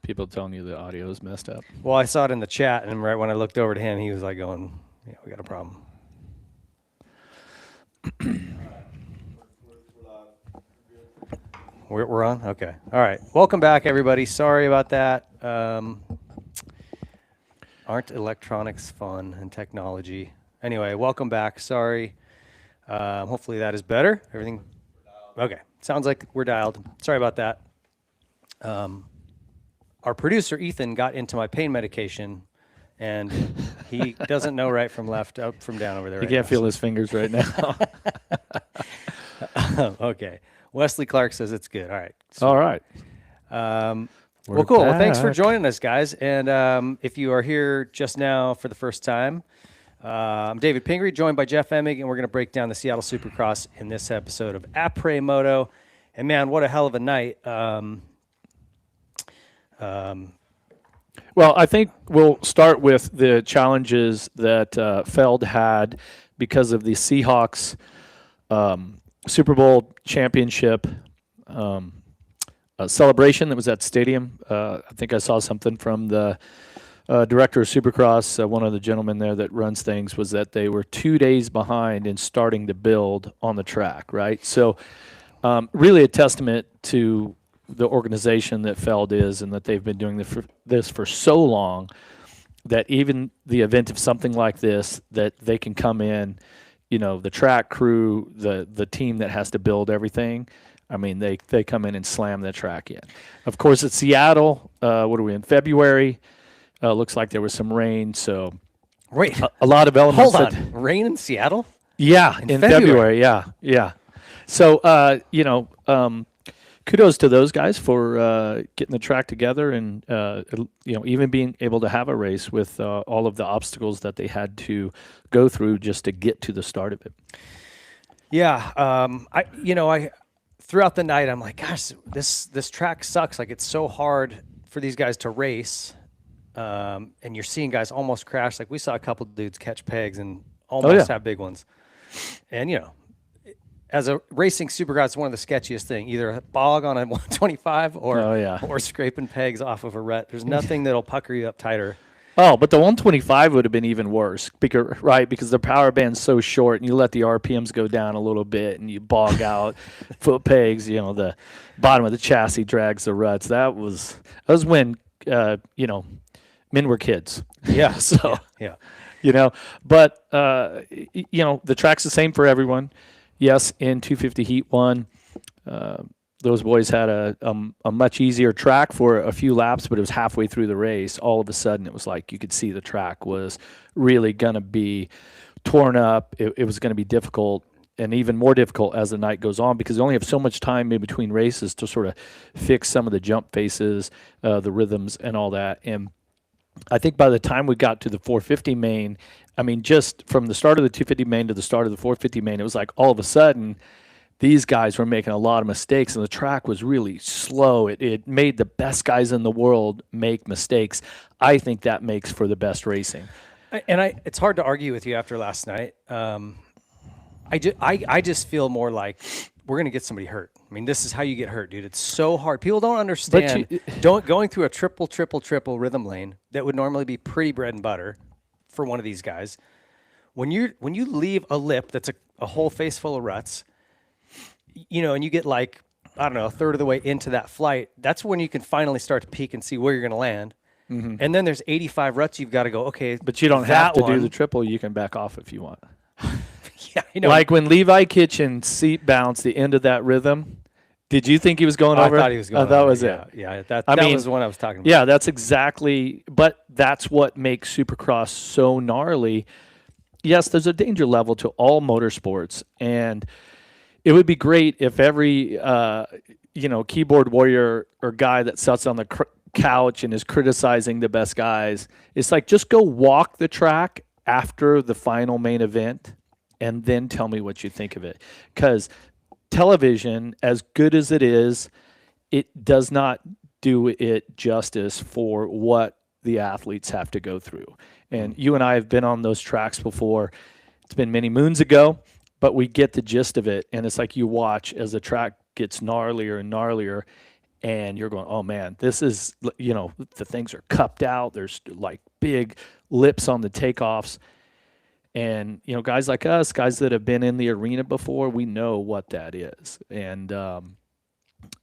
People telling you the audio is messed up. Well, I saw it in the chat, and right when I looked over to him, he was like going, "Yeah, we got a problem." We're on? Okay. All right. Welcome back, everybody. Sorry about that. Aren't electronics fun and technology? Anyway, welcome back. Sorry. Hopefully that is better. Everything? Okay. Sounds like we're dialed. Sorry about that. Our producer, Ethan, got into my pain medication, and he doesn't know right from left, up from down over there. He can't feel his fingers right now. Okay. Wesley Clark says it's good. All right. Sweet. All right. Well, cool. Well, thanks for joining us, guys. And if you are here just now for the first time, I'm David Pingree, joined by Jeff Emig, and we're going to break down the Seattle Supercross in this episode of Apres Moto. And, man, what a hell of a night. Well, I think we'll start with the challenges that Feld had because of the Seahawks Super Bowl championship celebration that was at the stadium. I think I saw something from the director of Supercross, one of the gentlemen there that runs things, was that they were 2 days behind in starting to build on the track, right? So really a testament to the organization that Feld is, and that they've been doing this for so long, that even the event of something like this, that they can come in, you know, the track crew, the team that has to build everything. I mean, they come in and slam the track in. Of course, it's Seattle. What are we in February? Looks like there was some rain, so wait, a lot of elements. Hold on, rain in Seattle? Yeah, in February. Yeah. So kudos to those guys for getting the track together, and even being able to have a race with all of the obstacles that they had to go through just to get to the start of it. Yeah, I throughout the night I'm like, gosh, this track sucks. Like, it's so hard for these guys to race, and you're seeing guys almost crash. Like, we saw a couple dudes catch pegs and almost have big ones, and as a racing supercross, it's one of the sketchiest things. Either a bog on a 125 or scraping pegs off of a rut. There's nothing that'll pucker you up tighter. Oh, but the 125 would have been even worse because the power band's so short, and you let the RPMs go down a little bit, and you bog out foot pegs. The bottom of the chassis drags the ruts. That was when men were kids. Yeah. So yeah. But the track's the same for everyone. Yes, in 250 Heat 1, those boys had a much easier track for a few laps, but it was halfway through the race. All of a sudden, it was like you could see the track was really going to be torn up. It was going to be difficult, and even more difficult as the night goes on, because you only have so much time in between races to sort of fix some of the jump faces, the rhythms, and all that. And I think by the time we got to the 450 main, I mean, just from the start of the 250 main to the start of the 450 main, it was like all of a sudden these guys were making a lot of mistakes, and the track was really slow. It made the best guys in the world make mistakes. I think that makes for the best racing. It's hard to argue with you after last night. I just feel more like we're going to get somebody hurt. I mean, this is how you get hurt, dude. It's so hard. People don't understand going through a triple rhythm lane that would normally be pretty bread and butter for one of these guys. When you leave a lip that's a whole face full of ruts, and you get like, I don't know, a third of the way into that flight, that's when you can finally start to peek and see where you're going to land. Mm-hmm. And then there's 85 ruts you've got to go, okay. But you don't have to do the triple. You can back off if you want. Yeah, Like when Levi Kitchen seat bounced the end of that rhythm, did you think he was going over? I thought he was going over. That was it. Yeah, that was the one I was talking about. Yeah, that's exactly. But that's what makes Supercross so gnarly. Yes, there's a danger level to all motorsports, and it would be great if every keyboard warrior or guy that sits on the couch and is criticizing the best guys, it's like, just go walk the track after the final main event and then tell me what you think of it. Because television, as good as it is, it does not do it justice for what the athletes have to go through. And you and I have been on those tracks before. It's been many moons ago, but we get the gist of it. And it's like you watch as the track gets gnarlier and gnarlier. and you're going, oh man, this is, the things are cupped out. There's like big lips on the takeoffs. And, guys like us, guys that have been in the arena before, we know what that is. And,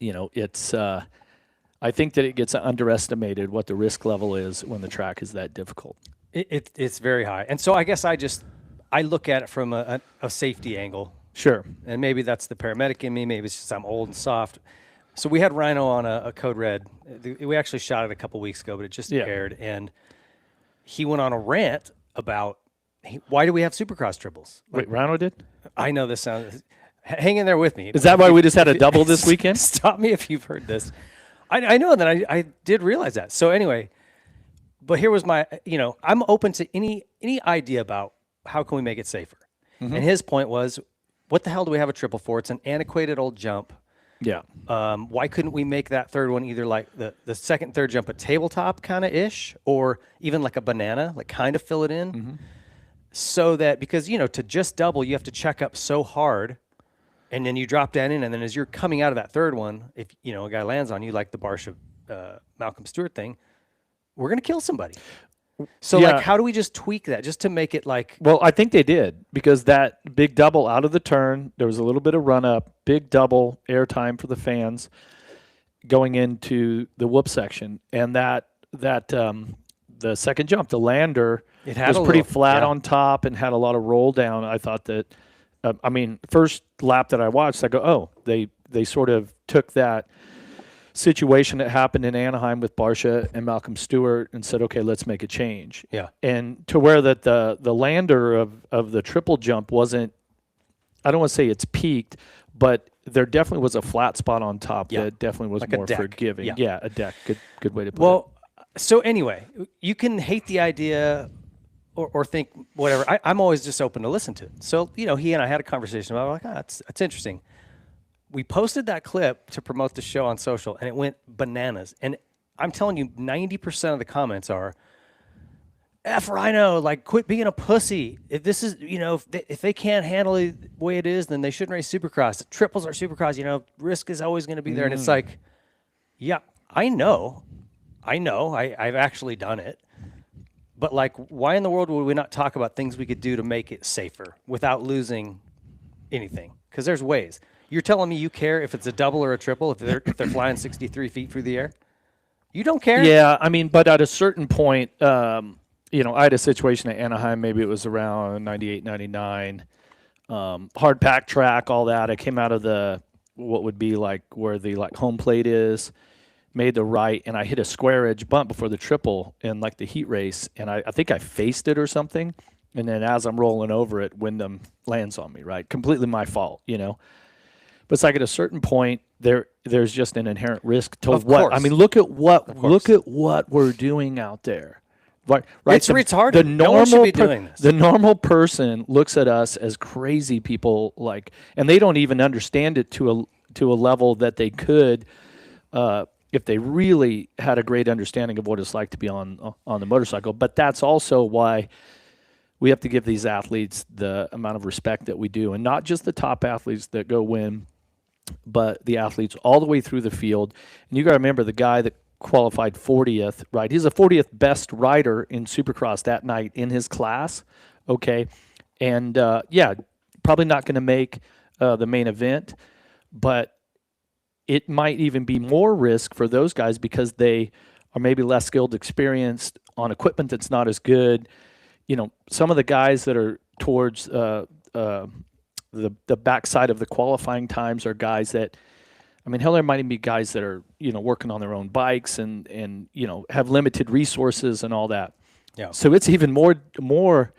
it's, I think that it gets underestimated what the risk level is when the track is that difficult. It's very high. And so I guess I look at it from a safety angle. Sure. And maybe that's the paramedic in me. Maybe it's just I'm old and soft. So we had Rhino on a Code Red. We actually shot it a couple weeks ago, but it just aired. And he went on a rant about why do we have Supercross triples? Wait, Rhino did? I know this sounds. Hang in there with me. Is that why we just had a double this weekend? Stop me if you've heard this. I know that I did realize that. So anyway, but here was my, I'm open to any idea about how can we make it safer. Mm-hmm. And his point was, what the hell do we have a triple for? It's an antiquated old jump. Yeah. Why couldn't we make that third one either like the second, third jump a tabletop kind of ish, or even like a banana, like kind of fill it in, mm-hmm. so that because to just double you have to check up so hard, and then you drop that in, and then as you're coming out of that third one, if a guy lands on you like the Barsha Malcolm Stewart thing, we're gonna kill somebody. So like, how do we just tweak that just to make it like? Well, I think they did, because that big double out of the turn, there was a little bit of run up, big double airtime for the fans going into the whoop section, and that the second jump, the lander, was pretty flat on top and had a lot of roll down. I thought that, first lap that I watched, I go, oh, they sort of took that situation that happened in Anaheim with Barsha and Malcolm Stewart and said, okay, let's make a change. Yeah. And to where that the lander of the triple jump wasn't, I don't want to say it's peaked, but there definitely was a flat spot on top that definitely was like more forgiving. Yeah, a deck. Good way to put it. Well, so anyway, you can hate the idea or think whatever. I'm always just open to listen to it. So, he and I had a conversation about that's interesting. We posted that clip to promote the show on social, and it went bananas. And I'm telling you, 90% of the comments are, F Rhino, like, quit being a pussy. If this is, if they can't handle it the way it is, then they shouldn't race Supercross. The triples are Supercross, risk is always going to be there. And it's like, yeah, I know. I've actually done it. But, like, why in the world would we not talk about things we could do to make it safer without losing anything? Because there's ways. You're telling me you care if it's a double or a triple if they're flying 63 feet through the air? You don't care? Yeah, but at a certain point, I had a situation at Anaheim. Maybe it was around 98, 99. Hard pack track, all that. I came out of what would be like where the home plate is, made the right, and I hit a square edge bump before the triple in like the heat race, and I think I faced it or something. And then as I'm rolling over it, Wyndham lands on me, right? Completely my fault, But it's like at a certain point, there's just an inherent risk to what. I mean, look at what we're doing out there. Right? It's retarded. No one should be doing this. The normal person looks at us as crazy people, and they don't even understand it to a level that they could, if they really had a great understanding of what it's like to be on the motorcycle. But that's also why we have to give these athletes the amount of respect that we do, and not just the top athletes that go win, but the athletes all the way through the field. And you got to remember the guy that qualified 40th, right? He's the 40th best rider in Supercross that night in his class, okay? And, probably not going to make the main event, but it might even be more risk for those guys because they are maybe less skilled, experienced on equipment that's not as good. Some of the guys that are towards the backside of the qualifying times are guys that, hell, there might even be guys that are, working on their own bikes and have limited resources and all that. Yeah. So it's even more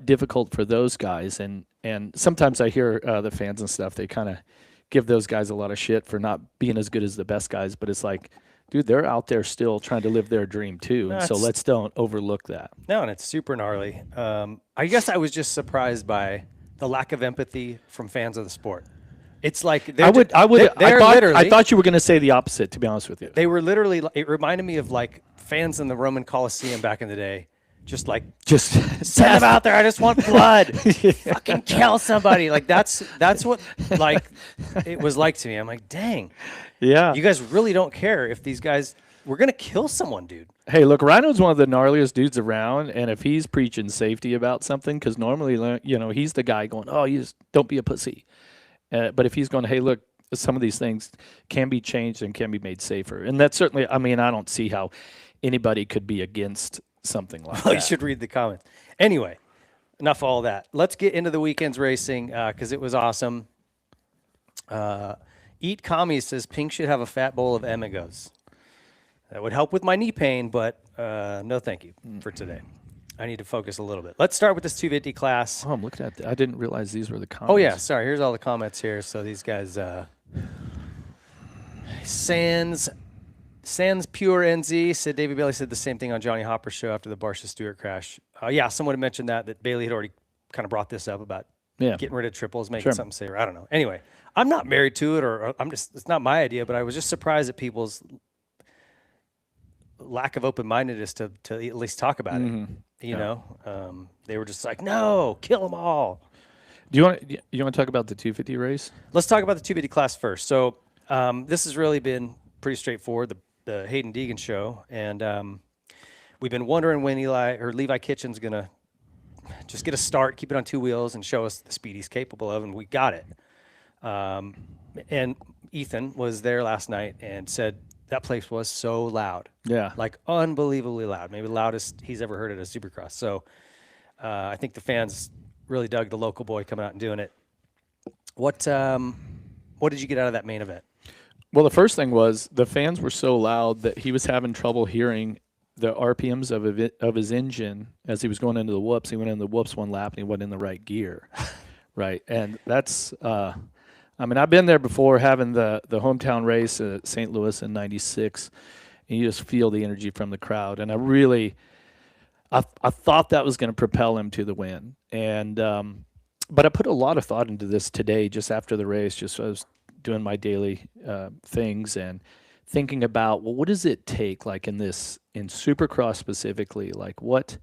difficult for those guys. And sometimes I hear the fans and stuff, they kind of give those guys a lot of shit for not being as good as the best guys. But it's like, dude, they're out there still trying to live their dream too. And so let's don't overlook that. No, and it's super gnarly. I guess I was just surprised by the lack of empathy from fans of the sport. It's like I thought you were going to say the opposite, to be honest with you. They were literally. It reminded me of like fans in the Roman Coliseum back in the day, just like Just send them out there. I just want blood. Fucking kill somebody. Like that's what like it was like to me. I'm like, dang. Yeah. You guys really don't care if these guys. We're gonna kill someone, dude. Hey, look, Rhino's one of the gnarliest dudes around, and if he's preaching safety about something, because normally, he's the guy going, "Oh, you just don't be a pussy." But if he's going, "Hey, look, some of these things can be changed and can be made safer," and that's certainly, I mean, I don't see how anybody could be against something like Well, that. you should read the comments. Anyway, enough of all that. Let's get into the weekend's racing because it was awesome. Eat Kami says Pink should have a fat bowl of Emigos. That would help with my knee pain, but no thank you for today. I need to focus a little bit. Let's start with this 250 class. Oh, I'm looking at I didn't realize these were the comments. Oh, yeah. Sorry. Here's all the comments here. So these guys, Sans Pure NZ said David Bailey said the same thing on Johnny Hopper's show after the Barsha Stewart crash. Yeah, someone had mentioned that Bailey had already kind of brought this up about getting rid of triples, making something safer. I don't know. Anyway, I'm not married to it, or it's not my idea, but I was just surprised at people's lack of open-mindedness to at least talk about it. You know, they were just like, no, kill them all. Do you want to talk about the 250 race? Let's talk about the 250 class first. So this has really been pretty straightforward, the Hayden Deegan show, and we've been wondering when Levi Kitchen's gonna just get a start, keep it on two wheels, and show us the speed he's capable of, and we got it. And Ethan was there last night and said that place was so loud. Yeah. Like unbelievably loud. Maybe the loudest he's ever heard at a Supercross. So I think the fans really dug the local boy coming out and doing it. What did you get out of that main event? Well, the first thing was the fans were so loud that he was having trouble hearing the RPMs of his engine as he was going into the whoops. He went into the whoops one lap and he wasn't in the right gear. Right. And that's I mean, I've been there before having the hometown race at St. Louis in '96, and you just feel the energy from the crowd. And I thought that was going to propel him to the win. And but I put a lot of thought into this today, just after the race. Just I was doing my daily things and thinking about, well, what does it take, like in Supercross specifically, like what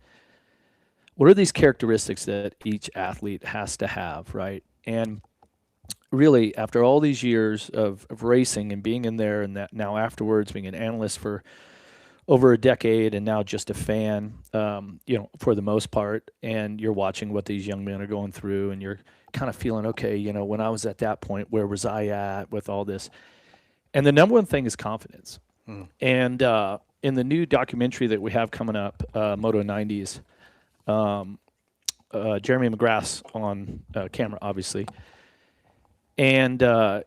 are these characteristics that each athlete has to have, right? And really, after all these years of racing and being in there, and that now afterwards being an analyst for over a decade, and now just a fan, for the most part, and you're watching what these young men are going through, and you're kind of feeling, okay, when I was at that point, where was I at with all this? And the number one thing is confidence. And in the new documentary that we have coming up, Moto 90s, Jeremy McGrath's on camera, obviously. And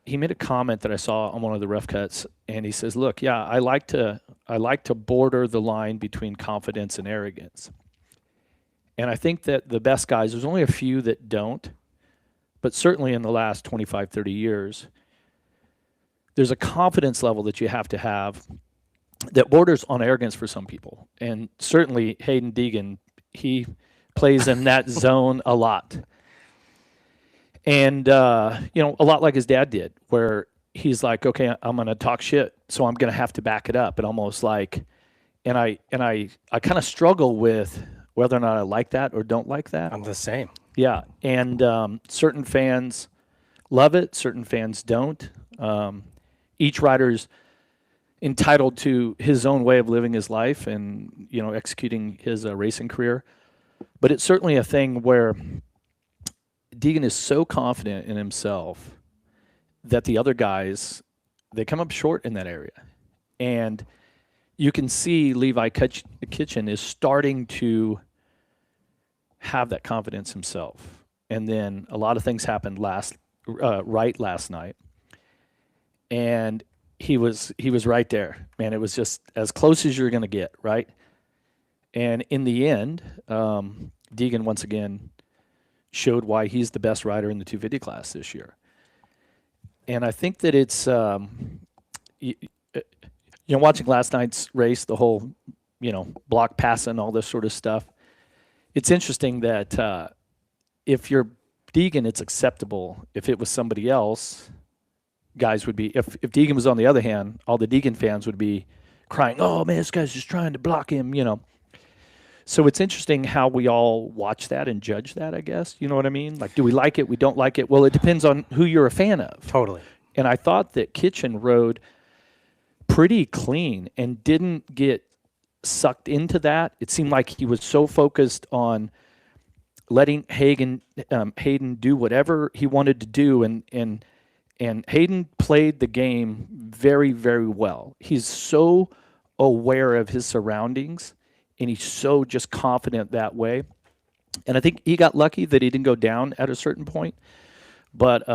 he made a comment that I saw on one of the rough cuts, and he says, "Look, yeah, I like to border the line between confidence and arrogance." And I think that the best guys, there's only a few that don't, but certainly in the last 25, 30 years, there's a confidence level that you have to have that borders on arrogance for some people. And certainly Hayden Deegan, he plays in that zone a lot. And, a lot like his dad did, where he's like, okay, I'm going to talk shit, so I'm going to have to back it up. And almost like, and I kind of struggle with whether or not I like that or don't like that. I'm the same. Yeah. And certain fans love it. Certain fans don't. Each rider's entitled to his own way of living his life and, executing his racing career. But it's certainly a thing where Deegan is so confident in himself that the other guys, they come up short in that area. And you can see Levi Kitchen is starting to have that confidence himself. And then a lot of things happened last night. And he was right there. Man, it was just as close as you're going to get, right? And in the end, Deegan once again showed why he's the best rider in the 250 class this year. And I think that it's, watching last night's race, the whole, block passing, all this sort of stuff. It's interesting that if you're Deegan, it's acceptable. If it was somebody else, guys would be, if Deegan was on the other hand, all the Deegan fans would be crying, oh man, this guy's just trying to block him, So it's interesting how we all watch that and judge that, I guess. You know what I mean? Like, do we like it? We don't like it? Well, it depends on who you're a fan of. Totally. And I thought that Kitchen rode pretty clean and didn't get sucked into that. It seemed like he was so focused on letting Hayden do whatever he wanted to do, and Hayden played the game very, very well. He's so aware of his surroundings, and he's so just confident that way. And I think he got lucky that he didn't go down at a certain point. But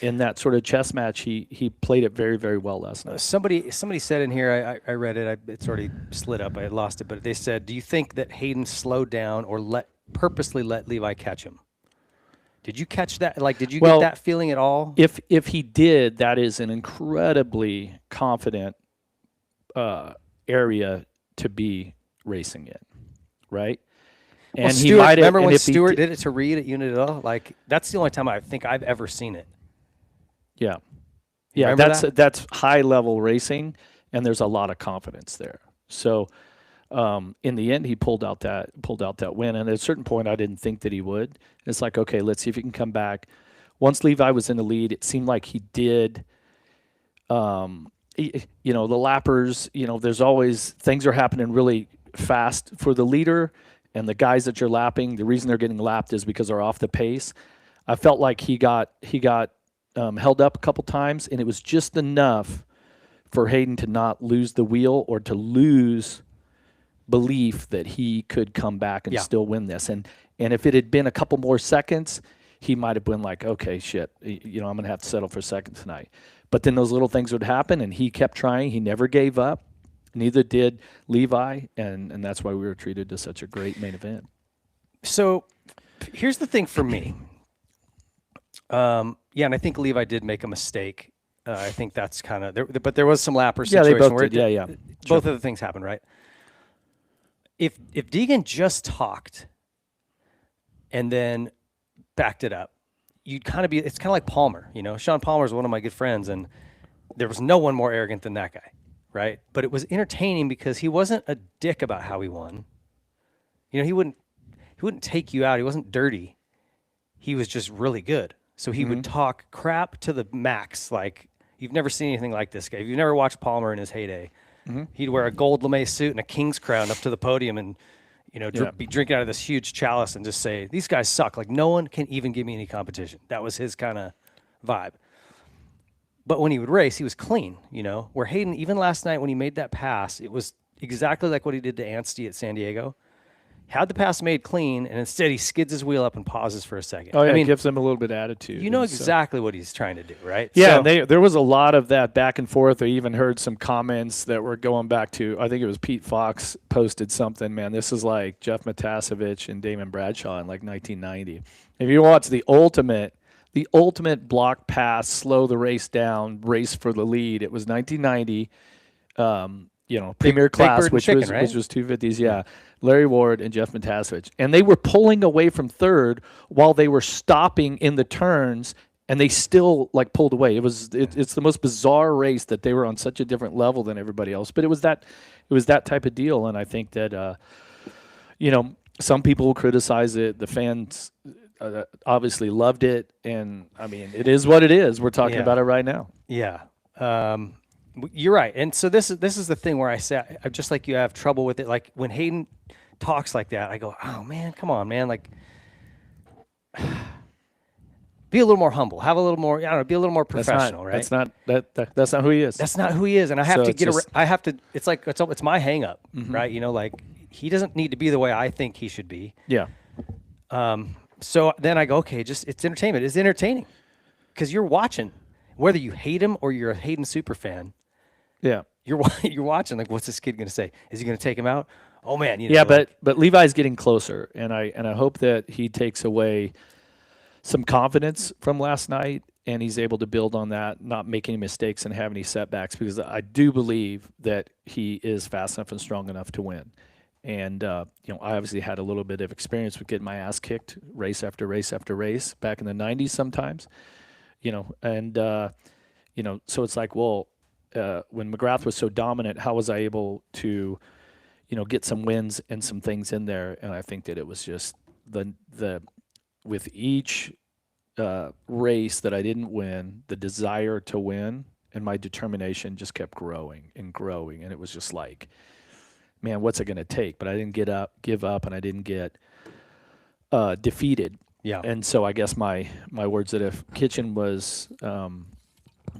in that sort of chess match, he played it very, very well last night. Somebody said in here, I read it. It's already slid up. I lost it. But they said, do you think that Hayden slowed down or purposely let Levi catch him? Did you catch that? Like, did you get that feeling at all? If he did, that is an incredibly confident area to be racing in, right? And well, Stewart, he might remember when Stewart did it to Reed at Unadilla? Like, that's the only time I think I've ever seen it. Yeah. Yeah, that's high level racing, and there's a lot of confidence there. So in the end, he pulled out that win. And at a certain point, I didn't think that he would. It's like, okay, let's see if he can come back. Once Levi was in the lead, it seemed like he did. The lappers, there's always things are happening really fast for the leader, and the guys that you're lapping. The reason they're getting lapped is because they're off the pace. I felt like he got held up a couple times, and it was just enough for Hayden to not lose the wheel or to lose belief that he could come back and still win this. And if it had been a couple more seconds, he might have been like, okay, shit, I'm going to have to settle for second tonight. But then those little things would happen, and he kept trying. He never gave up. Neither did Levi, and that's why we were treated to such a great main event. So here's the thing for me. And I think Levi did make a mistake. I think that's kind of there, but there was some lapper situation. Yeah, they both did. Both of the things happened, right? If Deegan just talked and then backed it up, you'd kind of it's kind of like Palmer. Sean Palmer is one of my good friends, and there was no one more arrogant than that guy, right? But it was entertaining because he wasn't a dick about how he won. He wouldn't take you out. He wasn't dirty. He was just really good. So he would talk crap to the max. Like, you've never seen anything like this guy. If you've never watched Palmer in his heyday, he'd wear a gold lame suit and a king's crown up to the podium and, be drinking out of this huge chalice and just say, these guys suck. Like, no one can even give me any competition. That was his kind of vibe. But when he would race, he was clean, where Hayden, even last night when he made that pass, it was exactly like what he did to Anstey at San Diego. Had the pass made clean, and instead he skids his wheel up and pauses for a second. Oh, yeah, I mean, gives him a little bit of attitude. You know exactly what he's trying to do, right? Yeah, so, there was a lot of that back and forth. I even heard some comments that were going back to, I think it was Pete Fox posted something, man, this is like Jeff Matasevich and Damon Bradshaw in like 1990. If you watch the ultimate block pass, slow the race down, race for the lead, it was 1990, premier class, which was 250s, yeah. Larry Ward and Jeff Matasevich. And they were pulling away from third while they were stopping in the turns, and they still pulled away. It's the most bizarre race that they were on such a different level than everybody else. But it was that type of deal, and I think that some people will criticize it. The fans obviously loved it, and I mean, it is what it is. We're talking about it right now. Yeah. You're right. And so this is the thing where I say, just like you have trouble with it. Like, when Hayden talks like that, I go, oh man, come on, man. Like, be a little more humble, have a little more, be a little more professional, right? That's not who he is. That's not who he is. And I have it's my hang up, right? Like, he doesn't need to be the way I think he should be. Yeah. So then I go, okay, it's entertainment. It's entertaining because you're watching, whether you hate him or you're a Hayden super fan. Yeah, you're watching. Like, what's this kid going to say? Is he going to take him out? Oh man, but Levi's getting closer, and I hope that he takes away some confidence from last night, and he's able to build on that, not make any mistakes and have any setbacks, because I do believe that he is fast enough and strong enough to win. And I obviously had a little bit of experience with getting my ass kicked race after race after race back in the 90s sometimes, so it's like, well, when McGrath was so dominant, how was I able to, get some wins and some things in there. And I think that it was just the with each race that I didn't win, the desire to win and my determination just kept growing and growing. And it was just like, man, what's it going to take? But I didn't give up, and I didn't get defeated. Yeah. And so I guess my words that if Kitchen was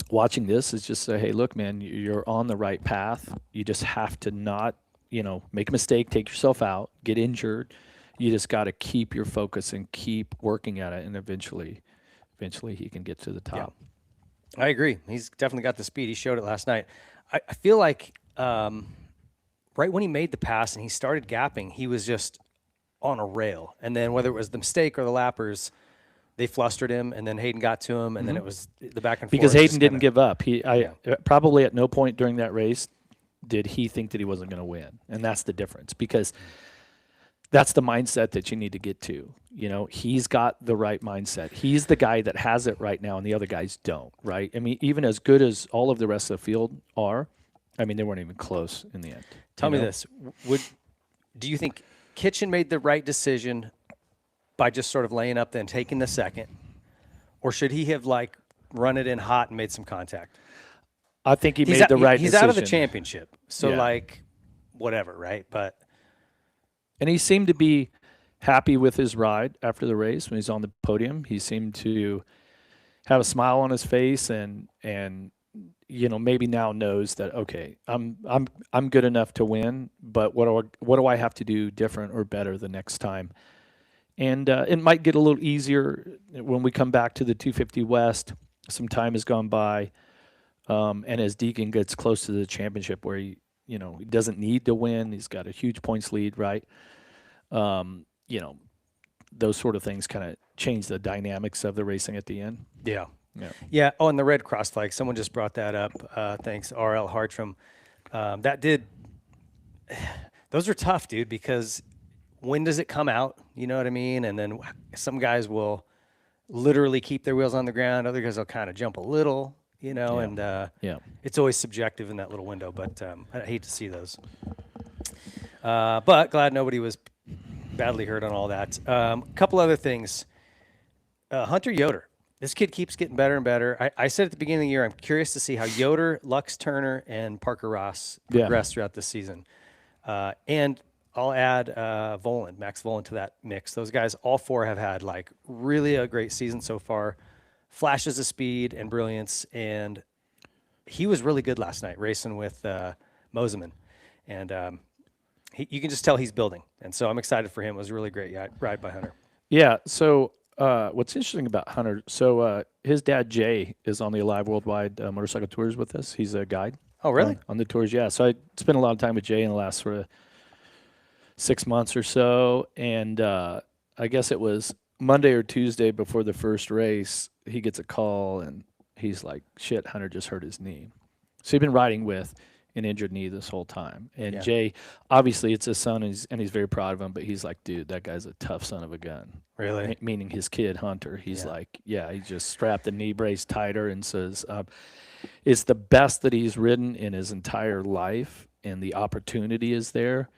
watching this is just say, hey, look, man, you're on the right path. You just have to not, make a mistake, take yourself out, get injured. You just got to keep your focus and keep working at it, and eventually he can get to the top. Yeah. I agree. He's definitely got the speed. He showed it last night. I feel like right when he made the pass and he started gapping, he was just on a rail. And then whether it was the mistake or the lappers, they flustered him, and then Hayden got to him, and then it was the back and forth. Because Hayden didn't give up. Probably at no point during that race did he think that he wasn't going to win. And that's the difference, because that's the mindset that you need to get to. He's got the right mindset. He's the guy that has it right now, and the other guys don't, right? I mean, even as good as all of the rest of the field are, I mean, they weren't even close in the end. Tell me this. Do you think Kitchen made the right decision by just sort of laying up then taking the second, or should he have run it in hot and made some contact? I think he made the right decision. He's out of the championship, so whatever, right? And he seemed to be happy with his ride after the race when he's on the podium. He seemed to have a smile on his face, and maybe now knows that, okay, I'm good enough to win, but what do I have to do different or better the next time? And it might get a little easier when we come back to the 250 West. Some time has gone by, and as Deegan gets close to the championship, where he doesn't need to win, he's got a huge points lead, right? Those sort of things kind of change the dynamics of the racing at the end. Yeah. Yeah. Oh, and the red cross flag. Someone just brought that up. Thanks, R.L. Hartram. Those are tough, dude, because when does it come out? You know what I mean? And then some guys will literally keep their wheels on the ground. Other guys will kind of jump a little, and it's always subjective in that little window. But I hate to see those. But glad nobody was badly hurt on all that. Couple other things. Hunter Yoder. This kid keeps getting better and better. I said at the beginning of the year, I'm curious to see how Yoder, Lux Turner, and Parker Ross progress throughout this season. And I'll add Max Volan to that mix. Those guys, all four, have had really a great season so far. Flashes of speed and brilliance. And he was really good last night racing with Moseman. And you can just tell he's building. And so I'm excited for him. It was a really great ride by Hunter. Yeah, so what's interesting about Hunter, so his dad, Jay, is on the Alive Worldwide Motorcycle Tours with us. He's a guide. Oh, really? On the tours, yeah. So I spent a lot of time with Jay in the last sort of 6 months or so. And I guess it was Monday or Tuesday before the first race, he gets a call, and he's like, shit, Hunter just hurt his knee. So he'd been riding with an injured knee this whole time. And Jay, obviously it's his son, and he's very proud of him, but he's like, dude, that guy's a tough son of a gun. Really? Meaning his kid, Hunter. He's like, he just strapped the knee brace tighter and says, it's the best that he's ridden in his entire life, and the opportunity is there.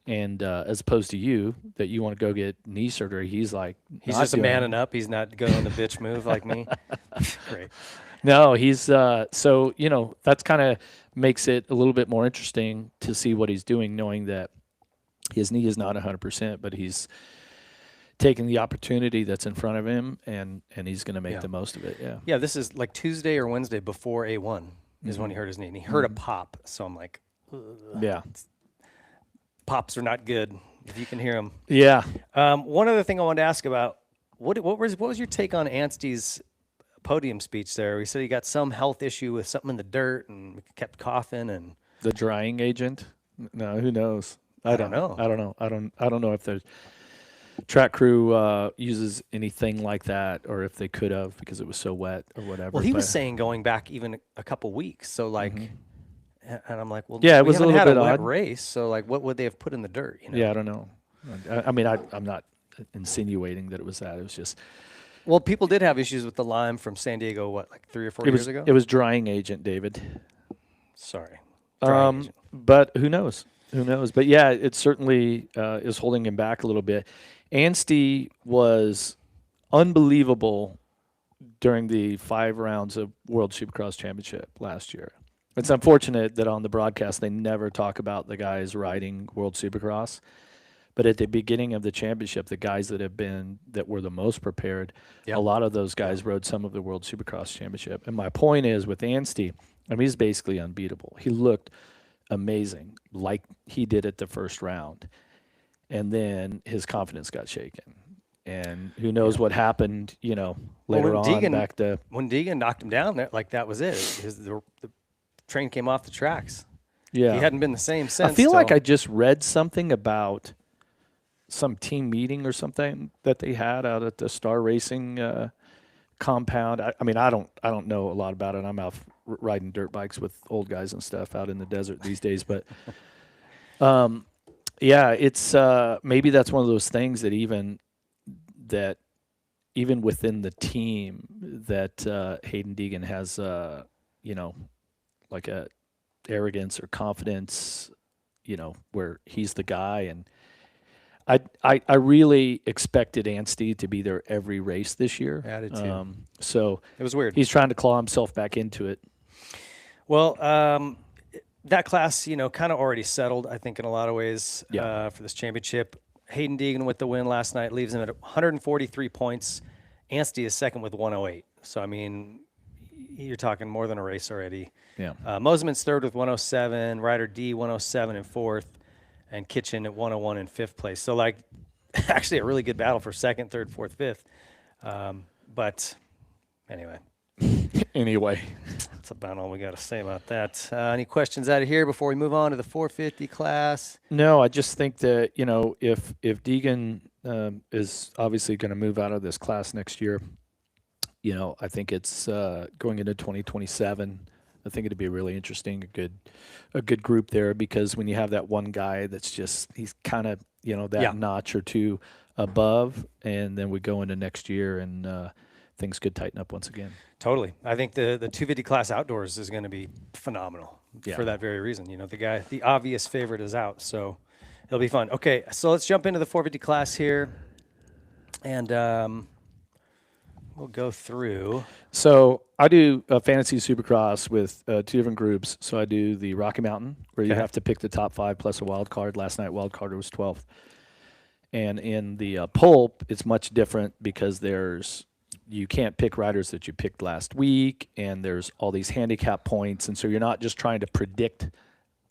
And as opposed to you, that you want to go get knee surgery, he's like, he's just a manning up. He's not going the bitch move like me. Great. No, he's so that's kind of makes it a little bit more interesting to see what he's doing, knowing that his knee is not 100%, but he's taking the opportunity that's in front of him, and he's going to make the most of it. Yeah. This is like Tuesday or Wednesday before A1 is when he hurt his knee, and he heard a pop. So I'm like, ugh. Yeah, pops are not good if you can hear them. Yeah. One other thing I wanted to ask about, what was your take on Anstey's podium speech there? He said he got some health issue with something in the dirt and kept coughing, and the drying agent. No, who knows? I don't know. I don't know if the track crew uses anything like that, or if they could have because it was so wet or whatever. Well, he was saying going back even a couple weeks. So and I'm like, well, it was a little bit a wet odd race. So what would they have put in the dirt? Yeah, I don't know. I mean, I'm not insinuating that it was that. It was just. Well, people did have issues with the lime from San Diego, 3 or 4 years ago? It was drying agent, David. Sorry. But who knows? Who knows? But yeah, it certainly is holding him back a little bit. Anstey was unbelievable during the 5 rounds of World Supercross Championship last year. It's unfortunate that on the broadcast they never talk about the guys riding World Supercross. But at the beginning of the championship, the guys that were the most prepared, a lot of those guys rode some of the World Supercross Championship. And my point is with Anstey, I mean, he's basically unbeatable. He looked amazing, like he did at the first round. And then his confidence got shaken. And who knows what happened, later on Deegan, back to when Deegan knocked him down, that was it. The train came off the tracks. Yeah. He hadn't been the same since. I feel like I just read something about some team meeting or something that they had out at the Star Racing compound. I mean, I don't know a lot about it. I'm out riding dirt bikes with old guys and stuff out in the desert these days. But yeah, it's maybe that's one of those things that even within the team that Hayden Deegan has, like a arrogance or confidence, where he's the guy. And I really expected Anstey to be there every race this year. Yeah, I did too. So it was weird. He's trying to claw himself back into it. Well, that class, kind of already settled, I think, in a lot of ways for this championship. Hayden Deegan with the win last night leaves him at 143 points. Anstey is second with 108. So, I mean, you're talking more than a race already. Yeah. Moseman's third with 107, Ryder D 107 in fourth, and Kitchen at 101 in fifth place. So, like, actually a really good battle for second, third, fourth, fifth. But anyway. That's about all we got to say about that. Any questions out of here before we move on to the 450 class? No, I just think that, if Deegan is obviously going to move out of this class next year, I think it's going into 2027. I think it'd be really interesting, a good group there, because when you have that one guy that's just, he's kind of, that notch or two above, and then we go into next year and things could tighten up once again. Totally. I think the 250 class outdoors is going to be phenomenal for that very reason. The obvious favorite is out, so it'll be fun. Okay, so let's jump into the 450 class here, and we'll go through. So I do a fantasy Supercross with 2 different groups. So I do the Rocky Mountain, where you have to pick the top 5 plus a wild card. Last night, wild card was 12th. And in the Pulp, it's much different because you can't pick riders that you picked last week, and there's all these handicap points, and so you're not just trying to predict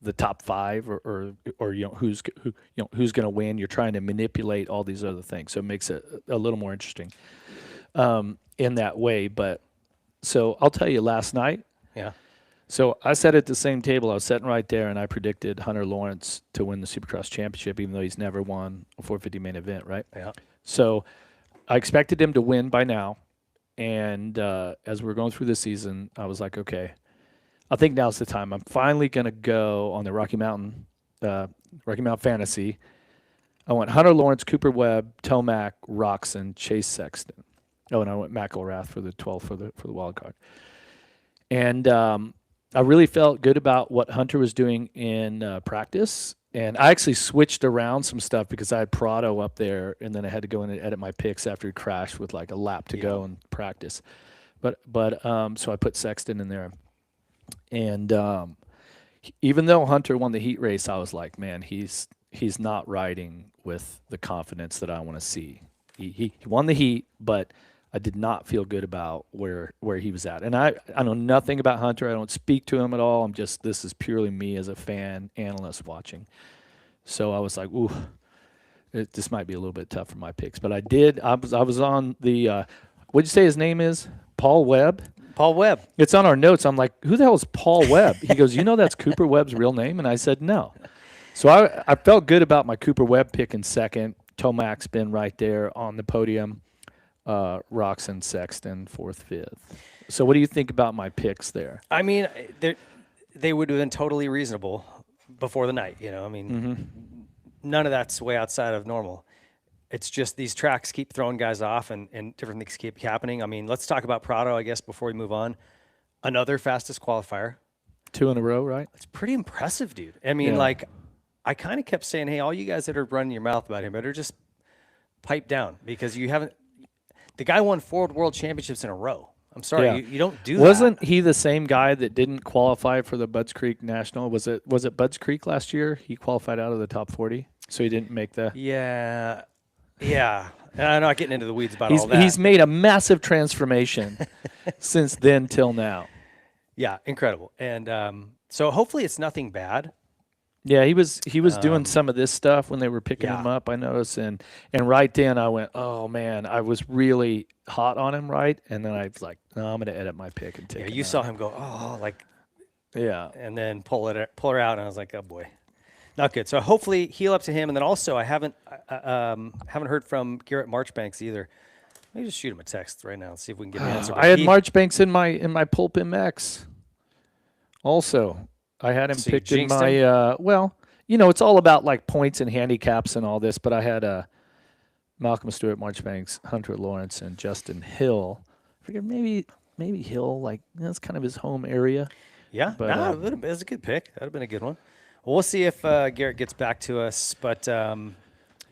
the top 5 or who's going to win. You're trying to manipulate all these other things, so it makes it a little more interesting in that way. But so I'll tell you, last night, so I sat at the same table. I was sitting right there, and I predicted Hunter Lawrence to win the Supercross Championship, even though he's never won a 450 main event, right? Yeah. So I expected him to win by now. And as we're going through the season, I was like, okay, I think now's the time. I'm finally going to go on the Rocky Mountain Fantasy. I went Hunter Lawrence, Cooper Webb, Tomac, Roczen, Chase Sexton. Oh, and I went McElrath for the 12th for the wild card. And I really felt good about what Hunter was doing in practice. And I actually switched around some stuff because I had Prado up there, and then I had to go in and edit my picks after he crashed with like a lap to go in practice. But so I put Sexton in there. And even though Hunter won the heat race, I was like, man, he's not riding with the confidence that I want to see. He won the heat, but I did not feel good about where he was at. And I know nothing about Hunter. I don't speak to him at all. This is purely me as a fan, analyst watching. So I was like, ooh, this might be a little bit tough for my picks. But I did. I was on the, what'd you say his name is? Paul Webb? Paul Webb. It's on our notes. I'm like, who the hell is Paul Webb? He goes, that's Cooper Webb's real name? And I said, no. So I felt good about my Cooper Webb pick in second. Tomac's been right there on the podium. Roczen, Sexton, 4th, 5th. So what do you think about my picks there? I mean, they would have been totally reasonable before the night. None of that's way outside of normal. It's just these tracks keep throwing guys off, and different things keep happening. I mean, let's talk about Prado, I guess, before we move on. Another fastest qualifier. 2 in a row, right? It's pretty impressive, dude. I mean, I kind of kept saying, hey, all you guys that are running your mouth about him better just pipe down, because you haven't. The guy won 4 world championships in a row. I'm sorry, Yeah. you don't do Wasn't that. he the same guy that didn't qualify for the Budds Creek National? Was it Budds Creek last year? He qualified out of the top 40, so he didn't make the. Yeah. And I'm not getting into the weeds about all that. He's made a massive transformation since then till now. Yeah, incredible. And so hopefully it's nothing bad. Yeah, he was doing some of this stuff when they were picking him up, I noticed, and right then I went, oh man, I was really hot on him, right? And then I was like, no, I'm going to edit my pick and take him you out. saw him go, oh, like, yeah, and then pull her out, and I was like, oh boy, not good. So hopefully heal up to him, and then also I haven't heard from Garrett Marchbanks either. Let me just shoot him a text right now and see if we can get an answer. I had Marchbanks in my Pulp MX. Also, I had him picked in my well, it's all about like points and handicaps and all this, but I had Malcolm Stewart, Marchbanks, Hunter Lawrence, and Justin Hill. I figured maybe Hill, like that's kind of his home area. Yeah, but it was a good pick. That would have been a good one. Well, we'll see if Garrett gets back to us, but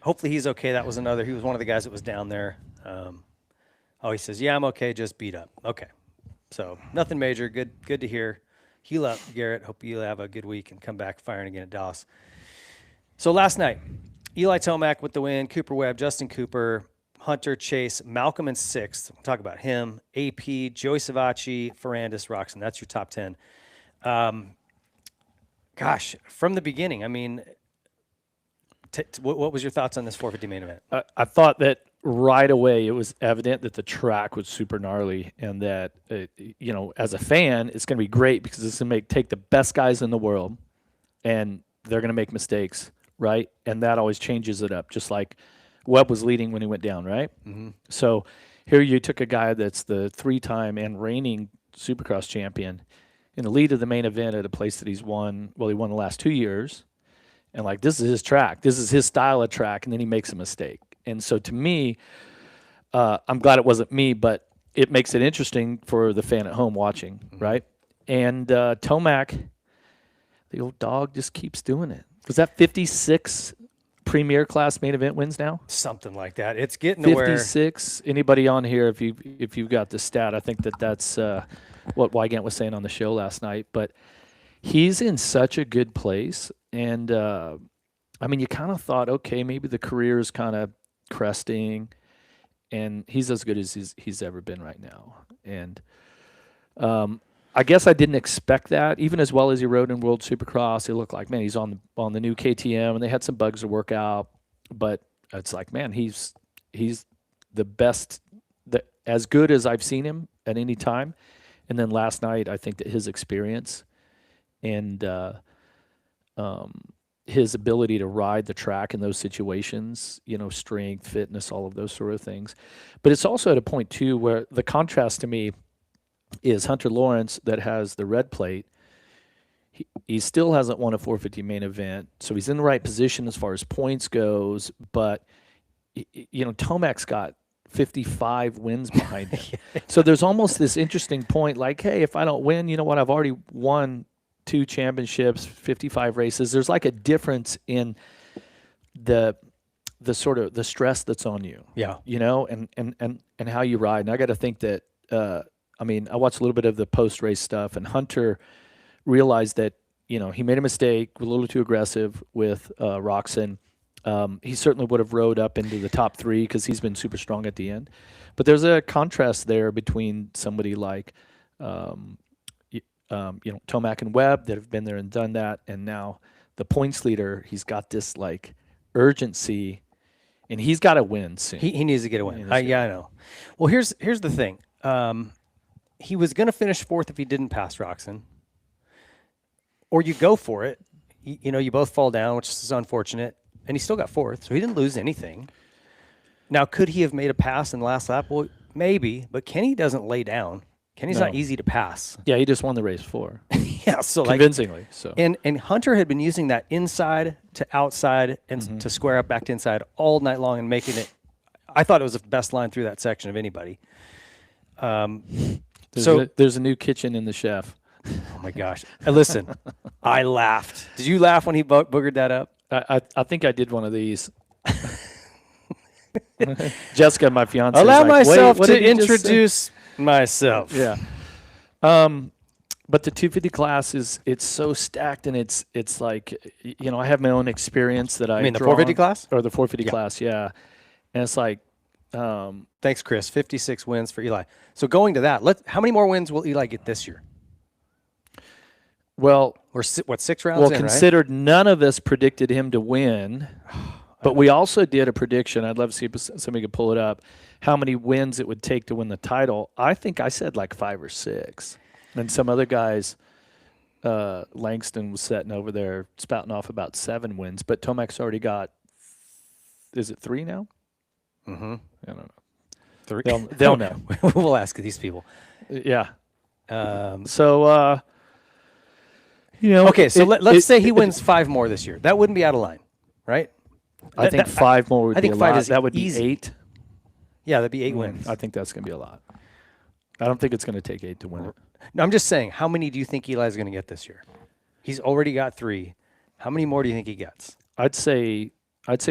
hopefully he's okay. He was one of the guys that was down there. He says, yeah, I'm okay, just beat up. Okay, so nothing major. Good to hear. Heal up, Garrett. Hope you have a good week and come back firing again at Dallas. So last night, Eli Tomac with the win, Cooper Webb, Justin Cooper, Hunter, Chase, Malcolm in 6th. We'll talk about him. AP, Joey Savatgy, Ferrandis, Roczen. That's your top 10. Gosh, from the beginning, I mean, what was your thoughts on this 450 main event? I thought that right away it was evident that the track was super gnarly, and that as a fan, it's going to be great because it's going to take the best guys in the world, and they're going to make mistakes, right? And that always changes it up, just like Webb was leading when he went down, right? Mm-hmm. So here you took a guy that's the 3-time and reigning Supercross champion in the lead of the main event at a place that he's won. Well, he won the last 2 years. And like, this is his track. This is his style of track. And then he makes a mistake. And so to me, I'm glad it wasn't me, but it makes it interesting for the fan at home watching, right? And Tomac, the old dog, just keeps doing it. Was that 56 Premier Class main event wins now? Something like that. It's getting to 56. Anybody on here, if you've got the stat, I think that's what Wygant was saying on the show last night. But he's in such a good place. And, I mean, you kind of thought, okay, maybe the career is kind of cresting, and he's as good as he's ever been right now. And I guess I didn't expect that. Even as well as he rode in World Supercross, it looked like, man, he's on the new KTM, and they had some bugs to work out. But it's like, man, he's the best, as good as I've seen him at any time. And then last night, I think that his experience and his ability to ride the track in those situations, strength, fitness, all of those sort of things. But it's also at a point, too, where the contrast to me is Hunter Lawrence, that has the red plate. He still hasn't won a 450 main event, so he's in the right position as far as points goes. But, Tomac's got 55 wins behind him. So there's almost this interesting point, like, hey, if I don't win, you know what, I've already won 2 championships, 55 races. There's like a difference in the sort of the stress that's on you. Yeah. And how you ride. And I got to think that, I watched a little bit of the post-race stuff, and Hunter realized that, he made a mistake, a little too aggressive with Roczen. He certainly would have rode up into the top 3 because he's been super strong at the end. But there's a contrast there between somebody like, Tomac and Webb that have been there and done that, and now the points leader, he's got this like urgency, and he's got to win soon. He needs to get a win. I know. Well, here's the thing. He was going to finish 4th if he didn't pass Roczen, or you go for it. You both fall down, which is unfortunate, and he still got 4th, so he didn't lose anything. Now, could he have made a pass in the last lap? Well, maybe, but Kenny doesn't lay down. Kenny's not easy to pass. Yeah, he just won the race 4. Yeah, so convincingly. And Hunter had been using that inside to outside and to square up back to inside all night long and making it. I thought it was the best line through that section of anybody. There's a new kitchen in the chef. Oh my gosh! Listen, I laughed. Did you laugh when he boogered that up? I think I did one of these. Jessica, my fiance, Allow is like, myself what to did he just say?" introduce myself. Yeah. But the 250 class it's so stacked, and it's like, I have my own experience that I mean the draw 450 on- class? or the 450 Yeah. class, yeah. And it's like, Thanks, Chris. 56 wins for Eli. So going to that, how many more wins will Eli get this year? well, We're 6 rounds well, in, considered none of us predicted him to win, but we also did a prediction. I'd love to see if somebody could pull it up, how many wins it would take to win the title. I think I said like 5 or 6. And some other guys, Langston was sitting over there spouting off about 7 wins, but Tomac's already got, is it 3 now? Mm-hmm. I don't know. 3. They'll know. We'll ask these people. Yeah. Okay, so let's say he wins 5 more this year. That wouldn't be out of line, right? I think 5 more would I be think a 5 lot. is That would be easy. 8. Yeah, that'd be 8 wins. I think that's going to be a lot. I don't think it's going to take 8 to win it. No, I'm just saying, how many do you think Eli's going to get this year? He's already got 3. How many more do you think he gets? I'd say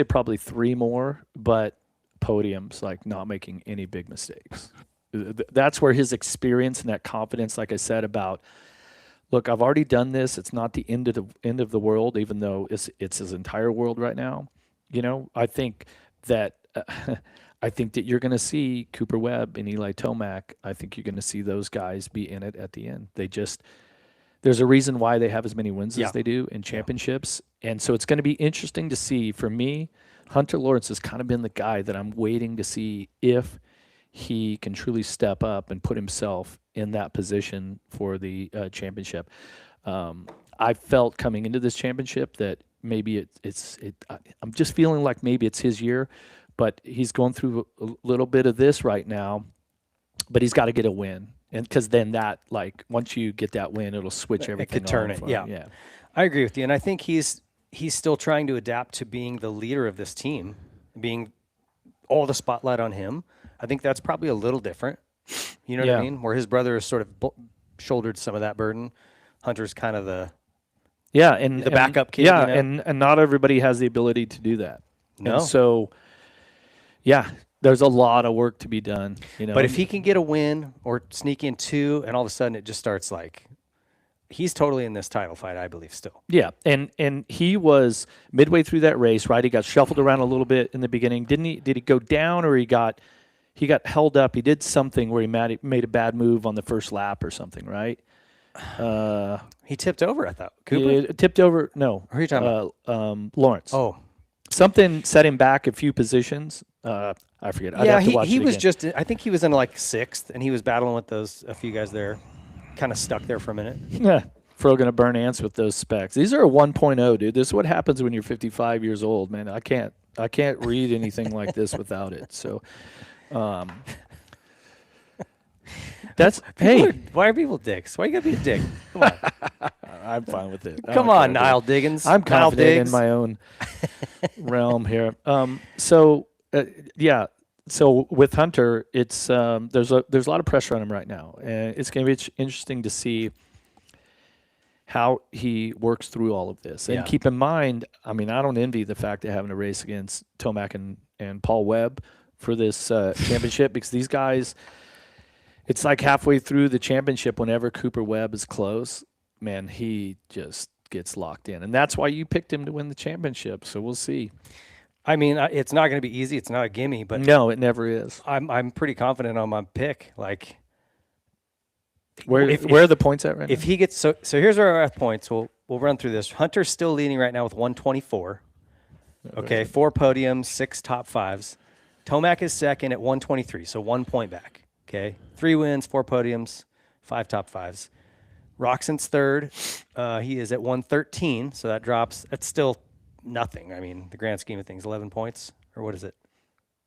probably 3 more, but podiums, like not making any big mistakes. That's where his experience and that confidence, like I said, about, look, I've already done this. It's not the end of the world, even though it's his entire world right now. I think that you're going to see Cooper Webb and Eli Tomac. I think you're going to see those guys be in it at the end. There's a reason why they have as many wins as they do in championships. And so it's going to be interesting to see. For me, Hunter Lawrence has kind of been the guy that I'm waiting to see if he can truly step up and put himself in that position for the championship. I felt coming into this championship that maybe I'm just feeling like maybe it's his year, but he's going through a little bit of this right now, but he's got to get a win. And because then that, like, once you get that win, it'll switch everything. It could turn on it. for Yeah. him. Yeah. I agree with you. And I think he's still trying to adapt to being the leader of this team, being all the spotlight on him. I think that's probably a little different. You know what I mean? Where his brother has sort of shouldered some of that burden. Hunter's kind of the backup kid. Yeah, and not everybody has the ability to do that. No. And so, yeah, there's a lot of work to be done. But if he can get a win or sneak in 2, and all of a sudden it just starts like, he's totally in this title fight, I believe, still. Yeah, and he was midway through that race, right? He got shuffled around a little bit in the beginning. Didn't he? Did he go down, or he got held up? He did something where he made a bad move on the first lap or something, right? He tipped over, I thought. Cooper? He tipped over. No. Who are you talking about? Lawrence. Oh. Something set him back a few positions. I forget. I'd have to watch he it was again. I think he was in like 6th, and he was battling with a few guys there. Kind of stuck there for a minute. Yeah. Fro gonna burn ants with those specs. These are a 1.0, dude. This is what happens when you're 55 years old, man. I can't read anything like this without it. So, that's Why are people dicks? Why you gotta be a dick? Come on. I'm fine with it. Come on, Niall Diggins. I'm Niall confident in Diggs. my own realm here. So with Hunter, it's there's a lot of pressure on him right now, and it's going to be interesting to see how he works through all of this. And keep in mind, I mean, I don't envy the fact of having a race against Tomac and Paul Webb for this championship, because these guys, it's like halfway through the championship, whenever Cooper Webb is close, man, he just gets locked in. And that's why you picked him to win the championship. So we'll see. I mean, it's not going to be easy. It's not a gimme, but no, it never is. I'm pretty confident on my pick. Like, where are the points at right now? If he gets so here's where we're at points. We'll run through this. Hunter's still leading right now with 124. Okay, 4 podiums, 6 top 5s. Tomac is second at 123, so 1 point back. Okay, 3 wins, 4 podiums, 5 top 5s. Roczen's third. He is at 113, so that drops. That's still nothing. I mean, the grand scheme of things, 11 points, or what is it?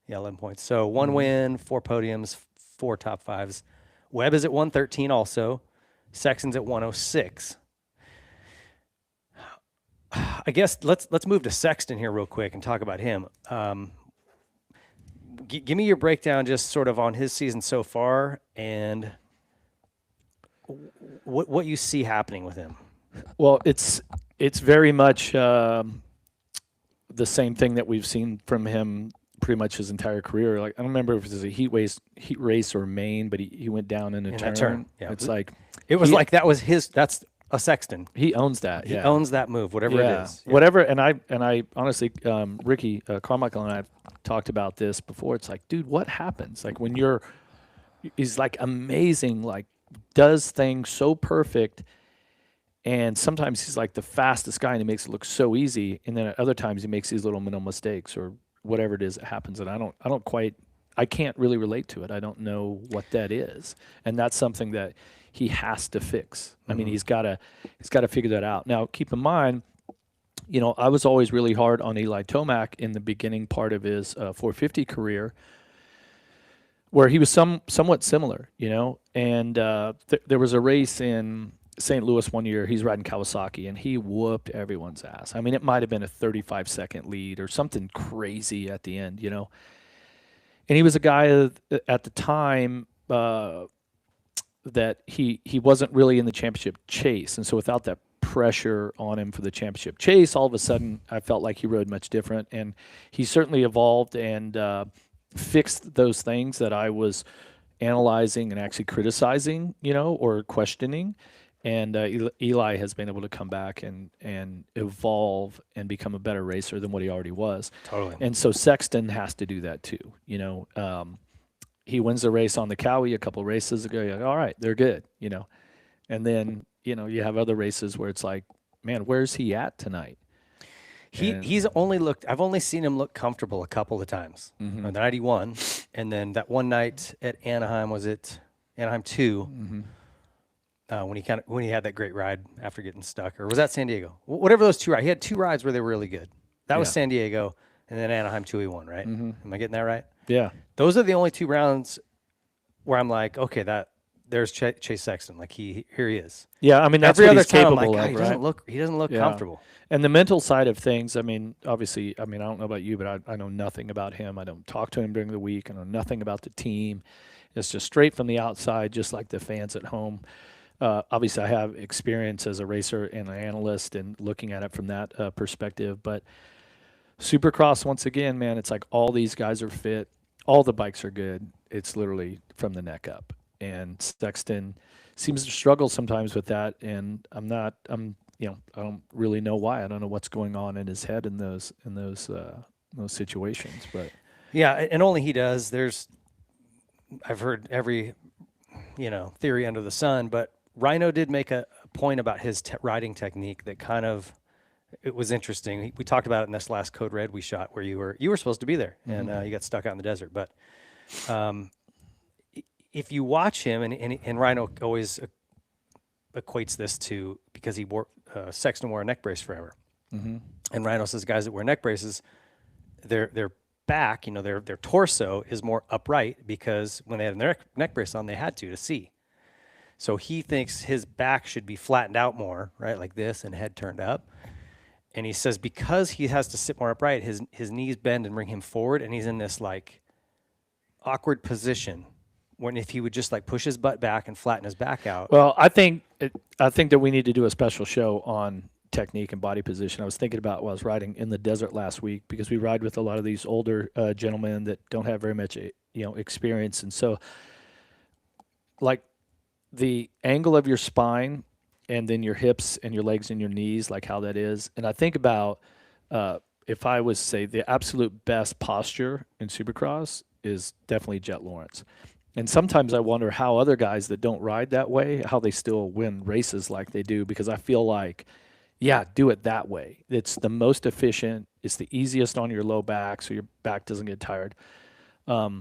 Yeah, 11 points. So 1 win, 4 podiums, 4 top 5s. Webb is at 113 also. Sexton's at 106. I guess let's move to Sexton here real quick and talk about him. Give me your breakdown just sort of on his season so far and what you see happening with him. Well, it's very much the same thing that we've seen from him pretty much his entire career. Like I don't remember if it was a heat race or main, but he went down in a turn. That turn. Yeah. It's like it was like that was his. That's a Sexton. He owns that. He owns that move, whatever it is. Yeah. Whatever. And I honestly, Ricky Carmichael and I have talked about this before. It's like, dude, what happens? Like when he's like amazing, like does things so perfect. And sometimes he's like the fastest guy and he makes it look so easy. And then at other times he makes these little minimal mistakes or whatever it is that happens. And I can't really relate to it. I don't know what that is. And that's something that he has to fix. I mean, he's got to figure that out. Now, keep in mind, I was always really hard on Eli Tomac in the beginning part of his 450 career, where he was somewhat similar, and there was a race in St. Louis one year. He's riding Kawasaki, and he whooped everyone's ass. I mean, it might have been a 35-second lead or something crazy at the end, And he was a guy at the time that he wasn't really in the championship chase, and so without that pressure on him for the championship chase, all of a sudden I felt like he rode much different, and he certainly evolved and fixed those things that I was analyzing and actually criticizing, or questioning. And Eli has been able to come back and evolve and become a better racer than what he already was. Totally. And so Sexton has to do that too. He wins the race on the Cowie a couple of races ago. You're like, all right, they're good. And then you have other races where it's like, man, where's he at tonight? I've only seen him look comfortable a couple of times. Mm-hmm. The night he won, and then that one night at Anaheim, was it Anaheim 2? Mm-hmm. When he had that great ride after getting stuck, or was that San Diego? Whatever those two rides, he had two rides where they were really good. That was San Diego, and then Anaheim 2 he won, right? Mm-hmm. Am I getting that right? Yeah. Those are the only two rounds where I'm like, okay, there's Chase Sexton, like here he is. Yeah, I mean that's every what other he's time, capable I'm like, of, right? He doesn't look comfortable. And the mental side of things, I mean, obviously, I don't know about you, but I know nothing about him. I don't talk to him during the week. I know nothing about the team. It's just straight from the outside, just like the fans at home. Obviously, I have experience as a racer and an analyst and looking at it from that perspective. But Supercross, once again, man, it's like all these guys are fit. All the bikes are good. It's literally from the neck up. And Sexton seems to struggle sometimes with that. And I don't really know why. I don't know what's going on in his head in those situations. But yeah, and only he does. I've heard every theory under the sun, but Rhino did make a point about his riding technique that kind of, it was interesting. We talked about it in this last Code Red we shot, where you were supposed to be there, and you got stuck out in the desert. But if you watch him, and Rhino always equates this to, because he wore Sexton wore a neck brace forever, and Rhino says guys that wear neck braces, their back, their torso is more upright, because when they had their neck brace on, they had to see. So he thinks his back should be flattened out more, right, like this, and head turned up. And he says because he has to sit more upright, his knees bend and bring him forward, and he's in this like awkward position when if he would just like push his butt back and flatten his back out. Well, I think that we need to do a special show on technique and body position. I was thinking about while I was riding in the desert last week, because we ride with a lot of these older gentlemen that don't have very much experience, and so like the angle of your spine and then your hips and your legs and your knees, like how that is. And I think about if I was, say, the absolute best posture in Supercross is definitely Jett Lawrence. And sometimes I wonder how other guys that don't ride that way, how they still win races like they do, because I feel like, yeah, do it that way. It's the most efficient. It's the easiest on your low back, so your back doesn't get tired. But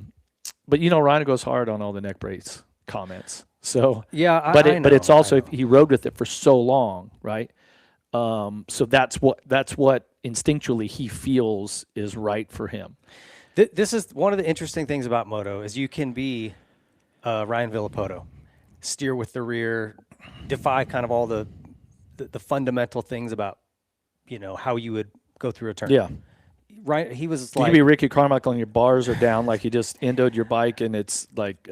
Ryan goes hard on all the neck brace comments. So yeah, but it's also he rode with it for so long, right? So that's what instinctually he feels is right for him. This is one of the interesting things about Moto, is you can be Ryan Villapoto, steer with the rear, defy kind of all the fundamental things about how you would go through a turn. Yeah. Right, he was you like, could be Ricky Carmichael and your bars are down, like you just endoed your bike, and it's like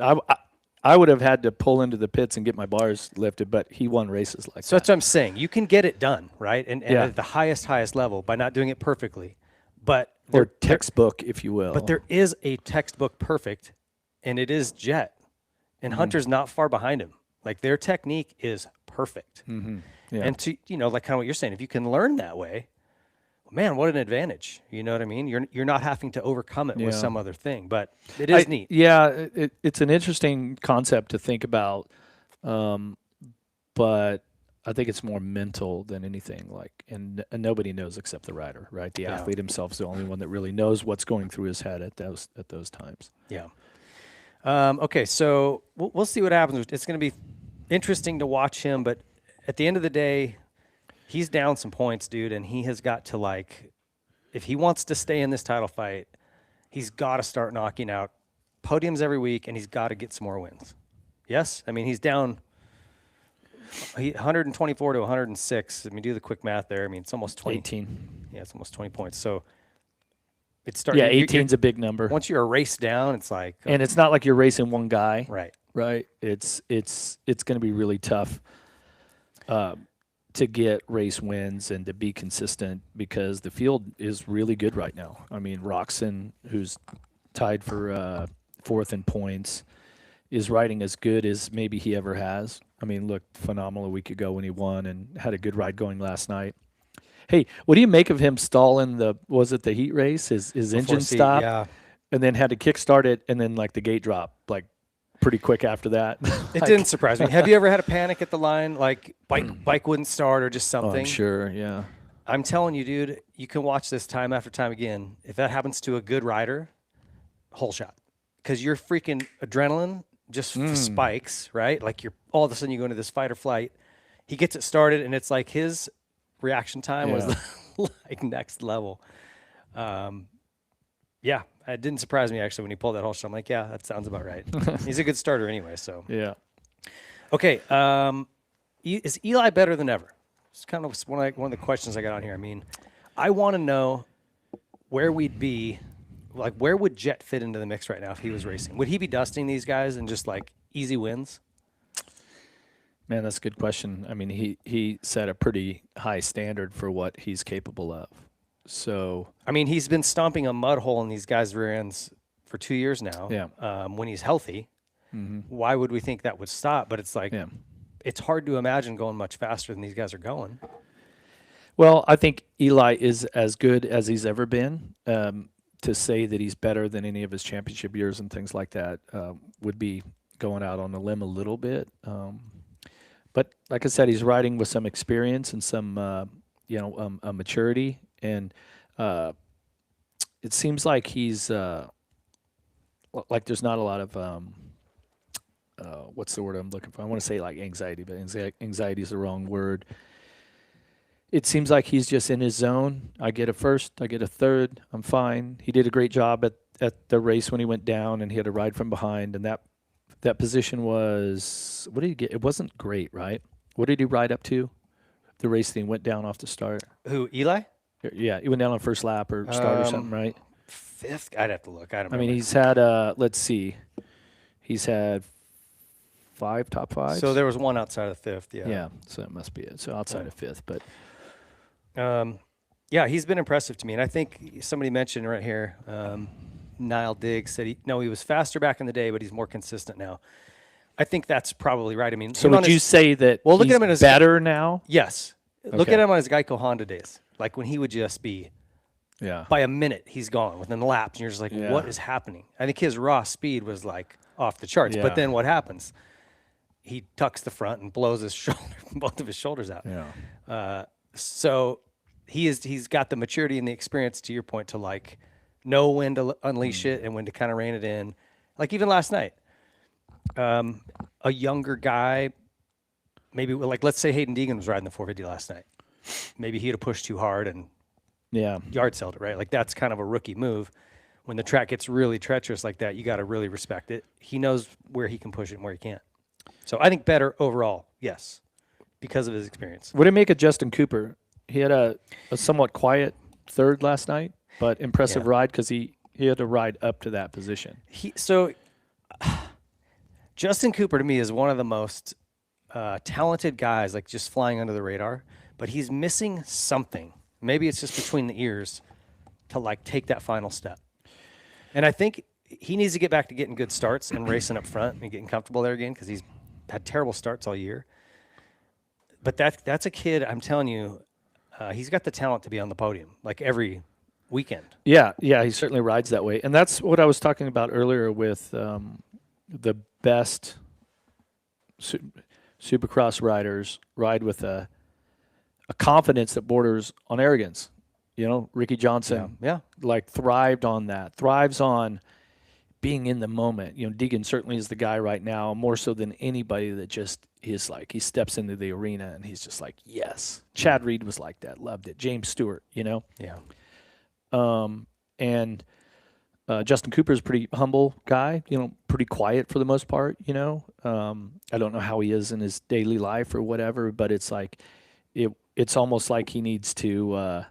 I would have had to pull into the pits and get my bars lifted, but he won races so that. That's what I'm saying. You can get it done, right? And at the highest level by not doing it perfectly. But or textbook, if you will. But there is a textbook perfect, and it is Jett. And Hunter's not far behind him. Like, their technique is perfect. Mm-hmm. Yeah. And to, like kind of what you're saying, if you can learn that way, man, what an advantage. You know what I mean? You're not having to overcome it with some other thing, but it is neat. Yeah, it's an interesting concept to think about, but I think it's more mental than anything. Like, and nobody knows except the rider, right? The athlete himself is the only one that really knows what's going through his head at those times. Yeah. Okay, so we'll see what happens. It's going to be interesting to watch him, but at the end of the day, he's down some points, dude, and he has got to, like, if he wants to stay in this title fight, he's got to start knocking out podiums every week, and he's got to get some more wins. Yes? I mean, he's down 124 to 106. I mean, do the quick math there. I mean, it's almost 20. 18. Yeah, it's almost 20 points. So it's starting. Yeah, 18's a big number. Once you're a race down, it's like. And it's not like you're racing one guy. Right. Right. It's going to be really tough to get race wins and to be consistent because the field is really good right now. I mean, Roczen, who's tied for fourth in points, is riding as good as maybe he ever has. I mean, looked phenomenal a week ago when he won and had a good ride going last night. Hey, what do you make of him stalling the heat race? His engine stopped, yeah, and then had to kickstart it, and then like the gate drop like pretty quick after that. It didn't surprise me. Have you ever had a panic at the line, like bike wouldn't start or just something? Oh, I'm sure, yeah. I'm telling you, dude, you can watch this time after time again. If that happens to a good rider, whole shot, because your freaking adrenaline just spikes, right? Like you're all of a sudden you go into this fight or flight. He gets it started, and it's like his reaction time was like next level. Yeah, it didn't surprise me actually when he pulled that whole shot. I'm like, yeah, that sounds about right. He's a good starter anyway, so. Yeah. Okay, is Eli better than ever? It's kind of one of the questions I got on here. I mean, I want to know where we'd be, like where would Jett fit into the mix right now if he was racing? Would he be dusting these guys and just like easy wins? Man, that's a good question. I mean, he set a pretty high standard for what he's capable of. So I mean, he's been stomping a mud hole in these guys' rear ends for 2 years now. Yeah. When he's healthy, why would we think that would stop? But it's like it's hard to imagine going much faster than these guys are going. Well, I think Eli is as good as he's ever been. To say that he's better than any of his championship years and things like that would be going out on a limb a little bit. But like I said, he's riding with some experience and some, maturity. And it seems like he's like there's not a lot of what's the word I'm looking for? I want to say like anxiety, but anxiety is the wrong word. It seems like he's just in his zone. I get a first, I get a third, I'm fine. He did a great job at the race when he went down and he had to ride from behind. And that position was, what did he get? It wasn't great, right? What did he ride up to? The race that he went down off the start. Who, Eli? Yeah, he went down on first lap or start or something, right? Fifth? I'd have to look. I don't remember. I mean, he's had, let's see. He's had 5 top 5s. So there was one outside of the fifth, yeah. Yeah, so that must be it. So outside of fifth, but. Yeah, he's been impressive to me. And I think somebody mentioned right here, Niall Diggs said he was faster back in the day, but he's more consistent now. I think that's probably right. I mean, so would you say that look at him in his better now? Yes. Okay. Look at him on his Geico Honda days. Like when he would just be, by a minute, he's gone within the laps. And you're just like, what is happening? I think his raw speed was like off the charts. Yeah. But then what happens? He tucks the front and blows his shoulder, both of his shoulders out. Yeah. So he's got the maturity and the experience, to your point, to like know when to unleash it and when to kind of rein it in. Like even last night, a younger guy, maybe like let's say Hayden Deegan was riding the 450 last night. Maybe he'd have pushed too hard and yard sold it, right? Like that's kind of a rookie move. When the track gets really treacherous like that, you got to really respect it. He knows where he can push it and where he can't. So I think better overall, yes, because of his experience. What did it make of Justin Cooper? He had a somewhat quiet third last night, but impressive ride because he had to ride up to that position. Justin Cooper to me is one of the most talented guys, like just flying under the radar, but he's missing something. Maybe it's just between the ears, to like take that final step. And I think he needs to get back to getting good starts and racing up front and getting comfortable there again, because he's had terrible starts all year. But that's a kid, I'm telling you, he's got the talent to be on the podium like every weekend. Yeah, he certainly rides that way. And that's what I was talking about earlier with the best Supercross riders ride with a confidence that borders on arrogance. You know, Ricky Johnson, like thrives on being in the moment. You know, Deegan certainly is the guy right now, more so than anybody, that just is like, he steps into the arena and he's just like, yes. Chad Reed was like that, loved it. James Stewart, you know? Yeah. And Justin Cooper's a pretty humble guy, you know, pretty quiet for the most part, you know. I don't know how he is in his daily life or whatever, but it's like, it's almost like he needs to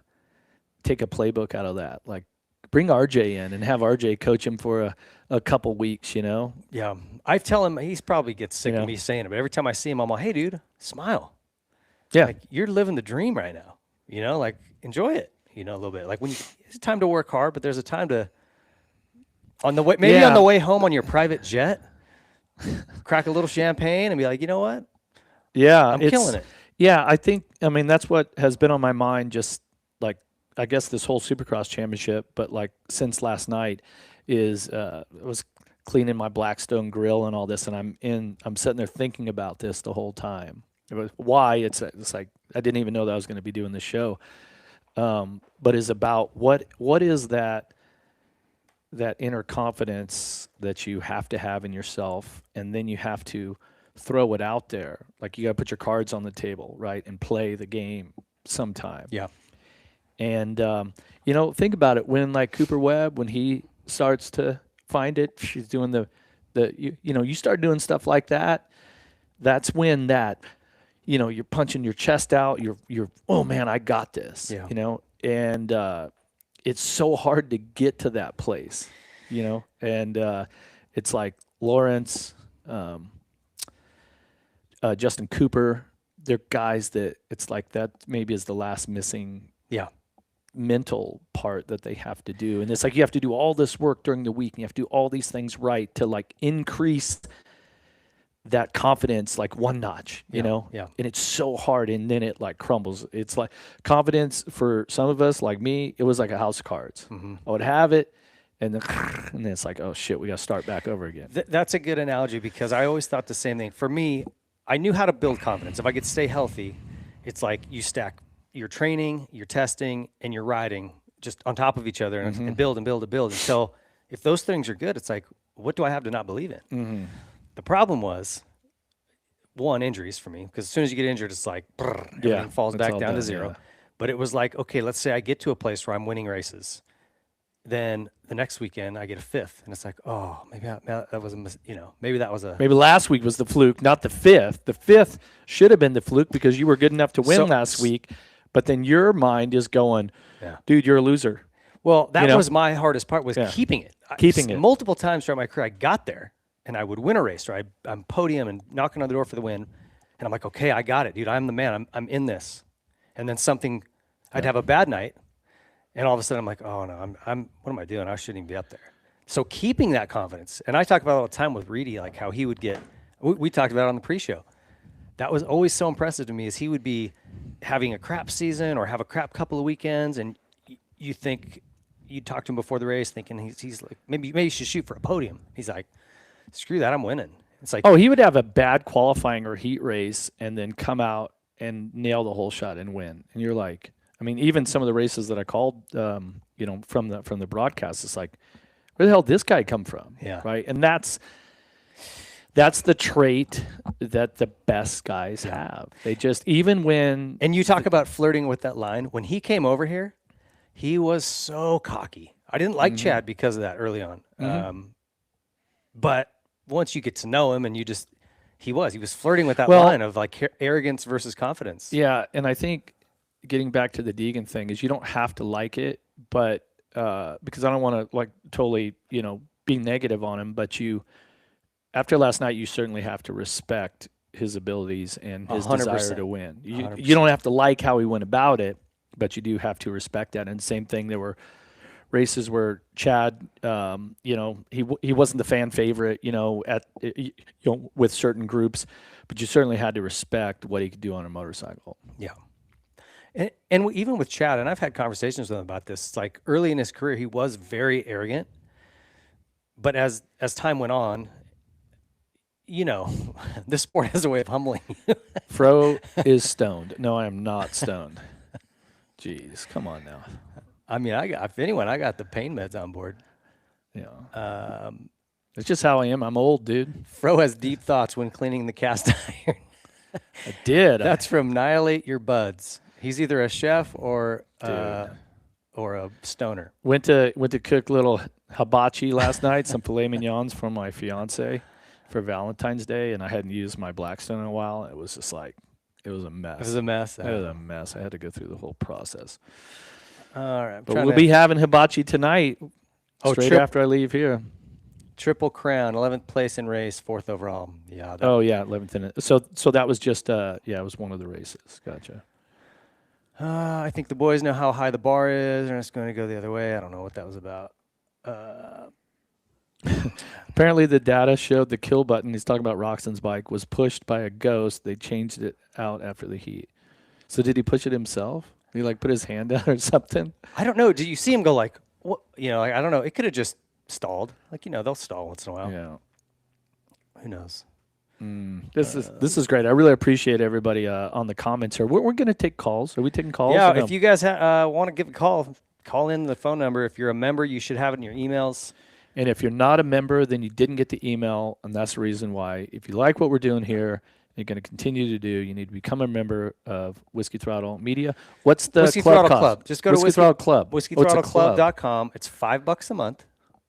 take a playbook out of that. Like, bring RJ in and have RJ coach him for a couple weeks, you know? Yeah. I tell him, he's probably gets sick of me saying it, but every time I see him, I'm like, hey, dude, smile. Yeah. Like, you're living the dream right now, you know? Like, enjoy it, you know, a little bit. Like, it's time to work hard, but there's a time to, on the way, maybe on the way home on your private jet, crack a little champagne and be like, you know what? Yeah. I'm killing it. Yeah, I mean, that's what has been on my mind, just like, I guess this whole Supercross championship, but like since last night is, I was cleaning my Blackstone grill and all this, and I'm sitting there thinking about this the whole time. It was why it's like, I didn't even know that I was going to be doing this show. But is about what is that inner confidence that you have to have in yourself, and then you have to throw it out there. Like, you got to put your cards on the table, right, and play the game sometime. Yeah. And, you know, think about it. When, like, Cooper Webb, when he starts to find it, she's doing you start doing stuff like that, that's when you know, you're punching your chest out. You're oh, man, I got this, you know. And it's so hard to get to that place, you know. And it's like Lawrence, Justin Cooper, they're guys that it's like that maybe is the last missing mental part that they have to do. And it's like you have to do all this work during the week and you have to do all these things right to like increase that confidence like one notch, you know? Yeah. And it's so hard, and then it like crumbles. It's like confidence for some of us, like me, it was like a house of cards. Mm-hmm. I would have it, and then it's like, oh shit, we got to start back over again. That's a good analogy, because I always thought the same thing. For me, I knew how to build confidence. If I could stay healthy, it's like you stack your training, your testing, and your riding just on top of each other, and build and build and build until, if those things are good, it's like, what do I have to not believe in? Mm-hmm. The problem was, one, injuries for me, because as soon as you get injured, it's like, everything falls back down to zero. Yeah. But it was like, okay, let's say I get to a place where I'm winning races. Then the next weekend I get a fifth, and it's like, oh, maybe that was maybe last week was the fluke, not the fifth. The fifth should have been the fluke because you were good enough to win last week, but then your mind is going, dude, you're a loser. Well, that was my hardest part, was keeping it. Keeping it. Multiple times throughout my career, I got there, and I would win a race, or I'm podium and knocking on the door for the win, and I'm like, okay, I got it, dude. I'm the man. I'm in this. And then I'd have a bad night. And all of a sudden, I'm like, oh, no, what am I doing? I shouldn't even be up there. So keeping that confidence, and I talk about it all the time with Reedy, like how he would get, we talked about it on the pre-show. That was always so impressive to me, is he would be having a crap season or have a crap couple of weekends, and you talk to him before the race thinking he's like, maybe you should shoot for a podium. He's like, screw that, I'm winning. It's like, oh, he would have a bad qualifying or heat race and then come out and nail the whole shot and win. And you're like, I mean, even some of the races that I called, from the broadcast, it's like, where the hell did this guy come from? Yeah. Right. And that's the trait that the best guys have. They just, even when. And you talk about flirting with that line. When he came over here, he was so cocky. I didn't like Chad because of that early on. But once you get to know him, and he was flirting with that line of like arrogance versus confidence. Yeah. And I think, getting back to the Deegan thing, is you don't have to like it, but because I don't want to like totally, be negative on him, but after last night, you certainly have to respect his abilities and his 100%. Desire to win. You don't have to like how he went about it, but you do have to respect that. And same thing, there were races where Chad, he wasn't the fan favorite, with certain groups, but you certainly had to respect what he could do on a motorcycle. Yeah. And even with Chad, and I've had conversations with him about this, it's like early in his career, he was very arrogant. But as time went on, this sport has a way of humbling you. Fro is stoned. No, I am not stoned. Jeez, come on now. I mean, if anyone, I got the pain meds on board. Yeah. It's just how I am. I'm old, dude. Fro has deep thoughts when cleaning the cast iron. I did. That's from Annihilate Your Buds. He's either a chef or a stoner. Went to cook little hibachi last night, some filet mignons for my fiance for Valentine's Day, and I hadn't used my Blackstone in a while. It was just like, it was a mess. It was a mess. It was a mess. I had to go through the whole process. All right. But we'll be having hibachi tonight, straight after I leave here. Triple Crown, 11th place in race, 4th overall. Yeah. 11th in it. So that was just, it was one of the races. Gotcha. I think the boys know how high the bar is. They're just going to go the other way. I don't know what that was about. Apparently the data showed the kill button, he's talking about Roczen's bike, was pushed by a ghost. They changed it out after the heat. So did he push it himself? Did he put his hand out or something? I don't know. Did you see him go what? I don't know. It could have just stalled. They'll stall once in a while. Yeah. Who knows? This is great. I really appreciate everybody on the comments here. We're going to take calls. Are we taking calls? Yeah, if you guys want to give a call in the phone number. If you're a member, you should have it in your emails. And if you're not a member, then you didn't get the email, and that's the reason why. If you like what we're doing here, you're going to continue to do, you need to become a member of Whiskey Throttle Media. What's the Whiskey club Throttle cost? Club. Just go to Whiskey Throttle Club. WhiskeyThrottleClub.com. It's $5 a month.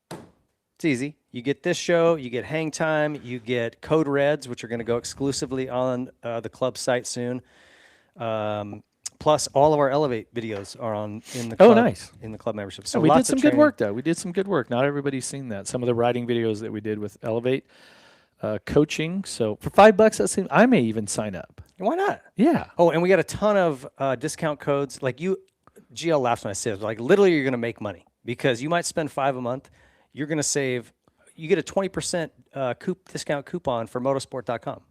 It's easy. You get this show, you get hang time, you get Code Reds, which are going to go exclusively on the club site soon. Plus, all of our Elevate videos are in the club. Oh, nice. In the club membership. So we did some good work, though. We did some good work. Not everybody's seen that. Some of the riding videos that we did with Elevate, coaching. So for $5, I may even sign up. Why not? Yeah. Oh, and we got a ton of discount codes. GL laughs when I say it. Literally, you're going to make money because you might spend $5 a month. You're going to save. You get a 20% discount coupon for motorsport.com.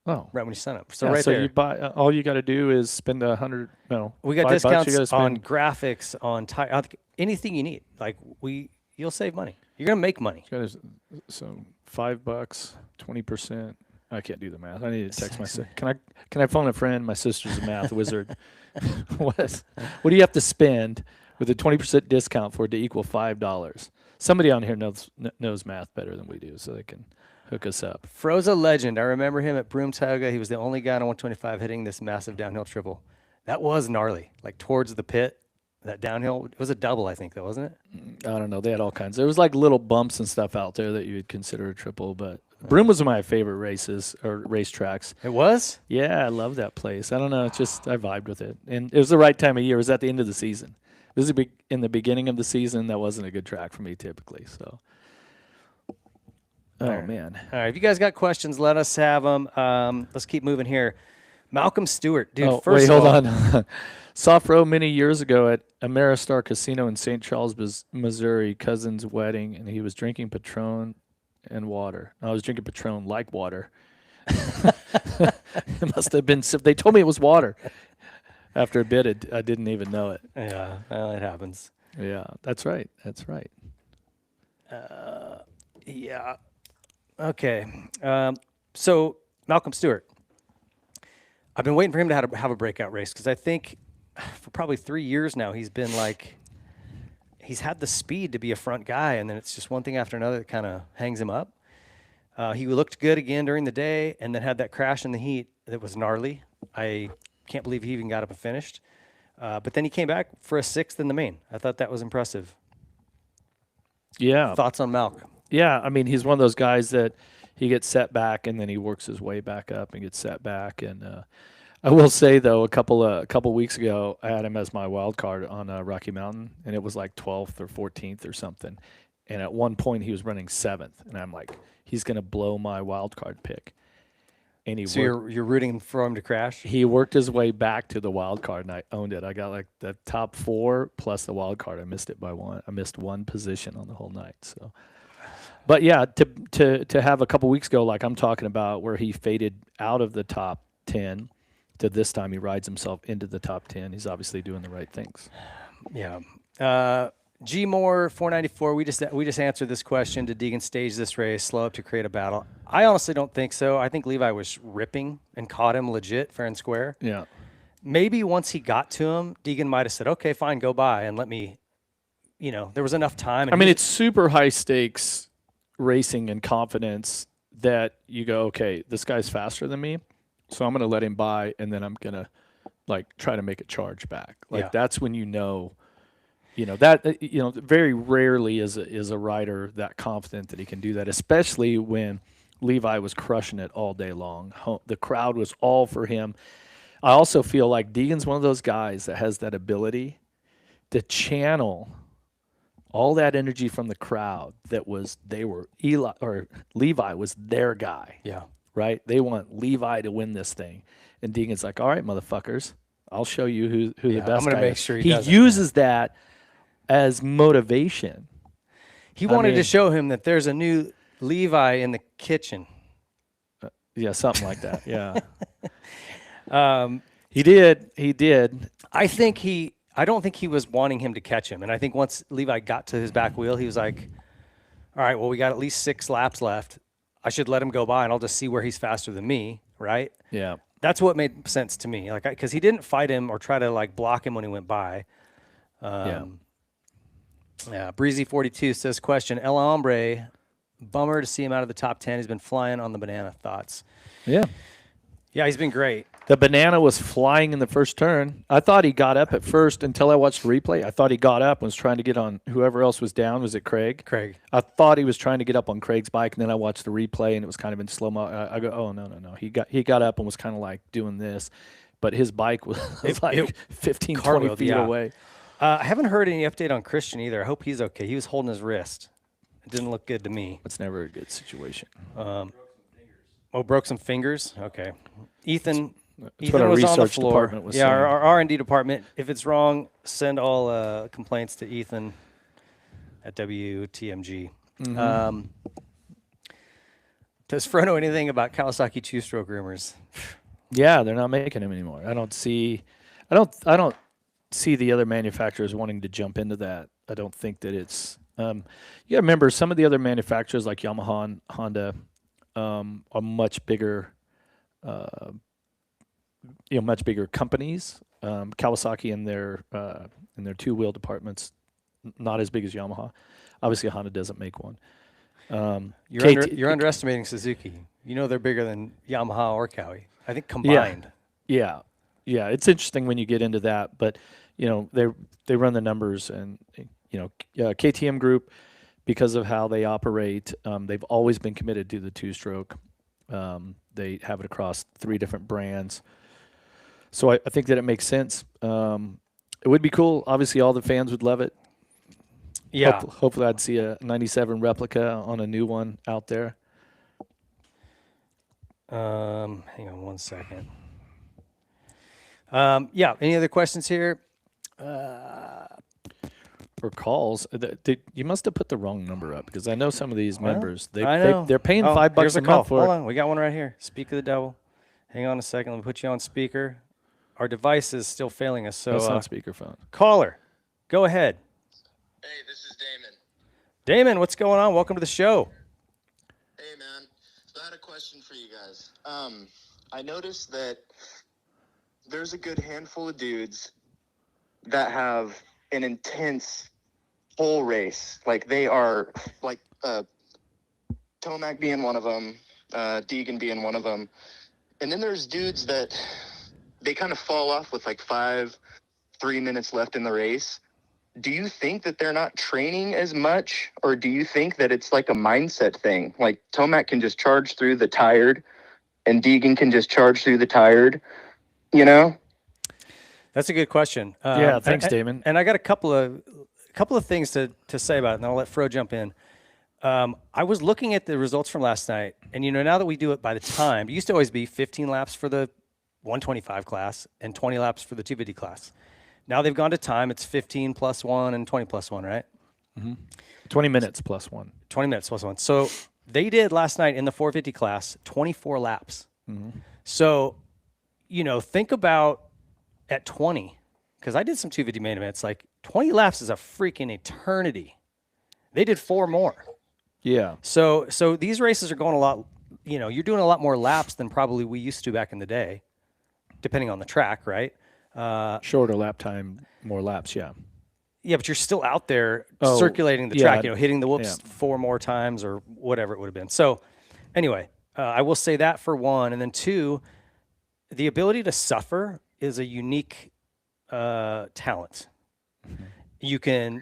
Oh, right when you sign up. So there. You buy. All you got to do is spend $100. No, we got discounts on graphics, on anything you need. You'll save money. You're gonna make money. So $5, 20%. I can't do the math. I need to text my sister. Can I phone a friend? My sister's a math wizard. What do you have to spend with a 20% discount for it to equal $5? Somebody on here knows math better than we do, so they can hook us up. Froza legend. I remember him at Broomtauga. He was the only guy on 125 hitting this massive downhill triple. That was gnarly. Towards the pit, that downhill. It was a double, I think, though, wasn't it? I don't know. They had all kinds. There was little bumps and stuff out there that you would consider a triple, but Broom was one of my favorite races or racetracks. It was? Yeah, I love that place. I don't know. It's just I vibed with it, and it was the right time of year. It was at the end of the season. This is in the beginning of the season. That wasn't a good track for me typically. So. Oh, man. All right. If you guys got questions, let us have them. Let's keep moving here. Malcolm Stewart. Dude, hold on. Saw Fro many years ago at Ameristar Casino in St. Charles, Missouri, cousin's wedding, and he was drinking Patron and water. I was drinking Patron like water. It must have been. They told me it was water. After a bit, I didn't even know it. Yeah, well, it happens. Yeah, that's right. That's right. Yeah. Okay. So Malcolm Stewart, I've been waiting for him to have a breakout race because I think for probably 3 years now he's been he's had the speed to be a front guy, and then it's just one thing after another that kind of hangs him up. He looked good again during the day, and then had that crash in the heat that was gnarly. I can't believe he even got up and finished. But then he came back for a 6th in the main. I thought that was impressive. Yeah. Thoughts on Malcolm? Yeah, I mean, he's one of those guys that he gets set back and then he works his way back up and gets set back. And I will say though, a couple weeks ago, I had him as my wild card on Rocky Mountain, and it was 12th or 14th or something. And at one point, he was running 7th, and I'm like, he's gonna blow my wild card pick. and So you're rooting for him to crash? he worked his way back to the wild card, and I owned it. I got like the top 4 plus the wild card. I missed it by one. I missed one position on the whole night. So, but yeah, to have a couple weeks ago, like I'm talking about, where he faded out of the top 10, to this time he rides himself into the top 10. He's obviously doing the right things. Yeah. G Moore 494. We just answered this question. Did Deegan stage this race, slow up to create a battle? I honestly don't think so. I think Levi was ripping and caught him legit, fair and square. Yeah. Maybe once he got to him, Deegan might have said, "Okay, fine, go by and let me." There was enough time. And it's super high stakes racing and confidence that you go, okay, this guy's faster than me, so I'm going to let him by, and then I'm going to try to make a charge back. That's when very rarely is a rider that confident that he can do that, especially when Levi was crushing it all day long. The crowd was all for him. I also feel like Deegan's one of those guys that has that ability to channel all that energy from the crowd Levi was their guy. Yeah. Right? They want Levi to win this thing. And Deegan's like, all right, motherfuckers, I'll show you who the best guy is. I'm going to make sure he uses that as motivation. He wanted to show him that there's a new Levi in the kitchen. Yeah, something like that. Yeah. He did. I don't think he was wanting him to catch him. And I think once Levi got to his back wheel, he was like, all right, well, we got at least 6 laps left. I should let him go by, and I'll just see where he's faster than me, right? Yeah. That's what made sense to me. Because he didn't fight him or try to block him when he went by. Yeah. Breezy42 says, question, El Hombre, bummer to see him out of the top 10. He's been flying on the banana. Thoughts? Yeah. Yeah, he's been great. The banana was flying in the first turn. I thought he got up at first until I watched the replay. I thought he got up and was trying to get on whoever else was down. Was it Craig? Craig. I thought he was trying to get up on Craig's bike, and then I watched the replay, and it was kind of in slow-mo. I go, oh, no. He got up and was kind of like doing this, but his bike was 15, 20 feet away. I haven't heard any update on Christian either. I hope he's okay. He was holding his wrist. It didn't look good to me. It's never a good situation. Broke some fingers? Okay. Ethan what our was on the research floor. department was saying. Our R&D department. If it's wrong, send all complaints to Ethan at WTMG. Mm-hmm. Does Frodo know anything about Kawasaki two-stroke rumors? Yeah, they're not making them anymore. I don't see the other manufacturers wanting to jump into that. I don't think that it's. You got to remember, some of the other manufacturers like Yamaha and Honda are much bigger. Much bigger companies. Kawasaki in their two-wheel departments, not as big as Yamaha. Obviously, Honda doesn't make one. You're underestimating Suzuki. They're bigger than Yamaha or Kawi. I think combined. Yeah. It's interesting when you get into that, but they run the numbers, and KTM Group, because of how they operate, they've always been committed to the two-stroke. They have it across 3 different brands. So I think that it makes sense. It would be cool. Obviously, all the fans would love it. Yeah. Hopefully, I'd see a 97 replica on a new one out there. Hang on one second. Any other questions here? For calls, you must have put the wrong number up, because I know some of these members, they're paying $5 a month for it. Hold on, we got one right here. Speak of the devil. Hang on a second. Let me put you on speaker. Our device is still failing us. So that's not speakerphone. Caller, go ahead. Hey, this is Damon. Damon, what's going on? Welcome to the show. Hey, man. So I had a question for you guys. I noticed that there's a good handful of dudes that have an intense whole race. They are Tomac being one of them, Deegan being one of them. And then there's dudes that they kind of fall off with 3 minutes left in the race. Do you think that they're not training as much, or do you think that it's a mindset thing? Tomac can just charge through the tired, and Deegan can just charge through the tired, That's a good question. Yeah, thanks, Damon. And I got a couple of things to say about it, and I'll let Fro jump in. I was looking at the results from last night, and now that we do it by the time, it used to always be 15 laps for the 125 class and 20 laps for the 250 class. Now they've gone to time. It's 15 plus 1 and 20 plus 1, right? 20 minutes plus 1. 20 minutes plus 1. So they did last night in the 450 class 24 laps. So, think about at 20, because I did some 250 main events, like 20 laps is a freaking eternity. They did 4 more. Yeah. So these races are going a lot, you're doing a lot more laps than probably we used to back in the day, depending on the track, right? Shorter lap time, more laps, yeah. Yeah, but you're still out there circulating the track, hitting the whoops 4 more times or whatever it would have been. So anyway, I will say that for 1. And then 2, the ability to suffer is a unique talent. You can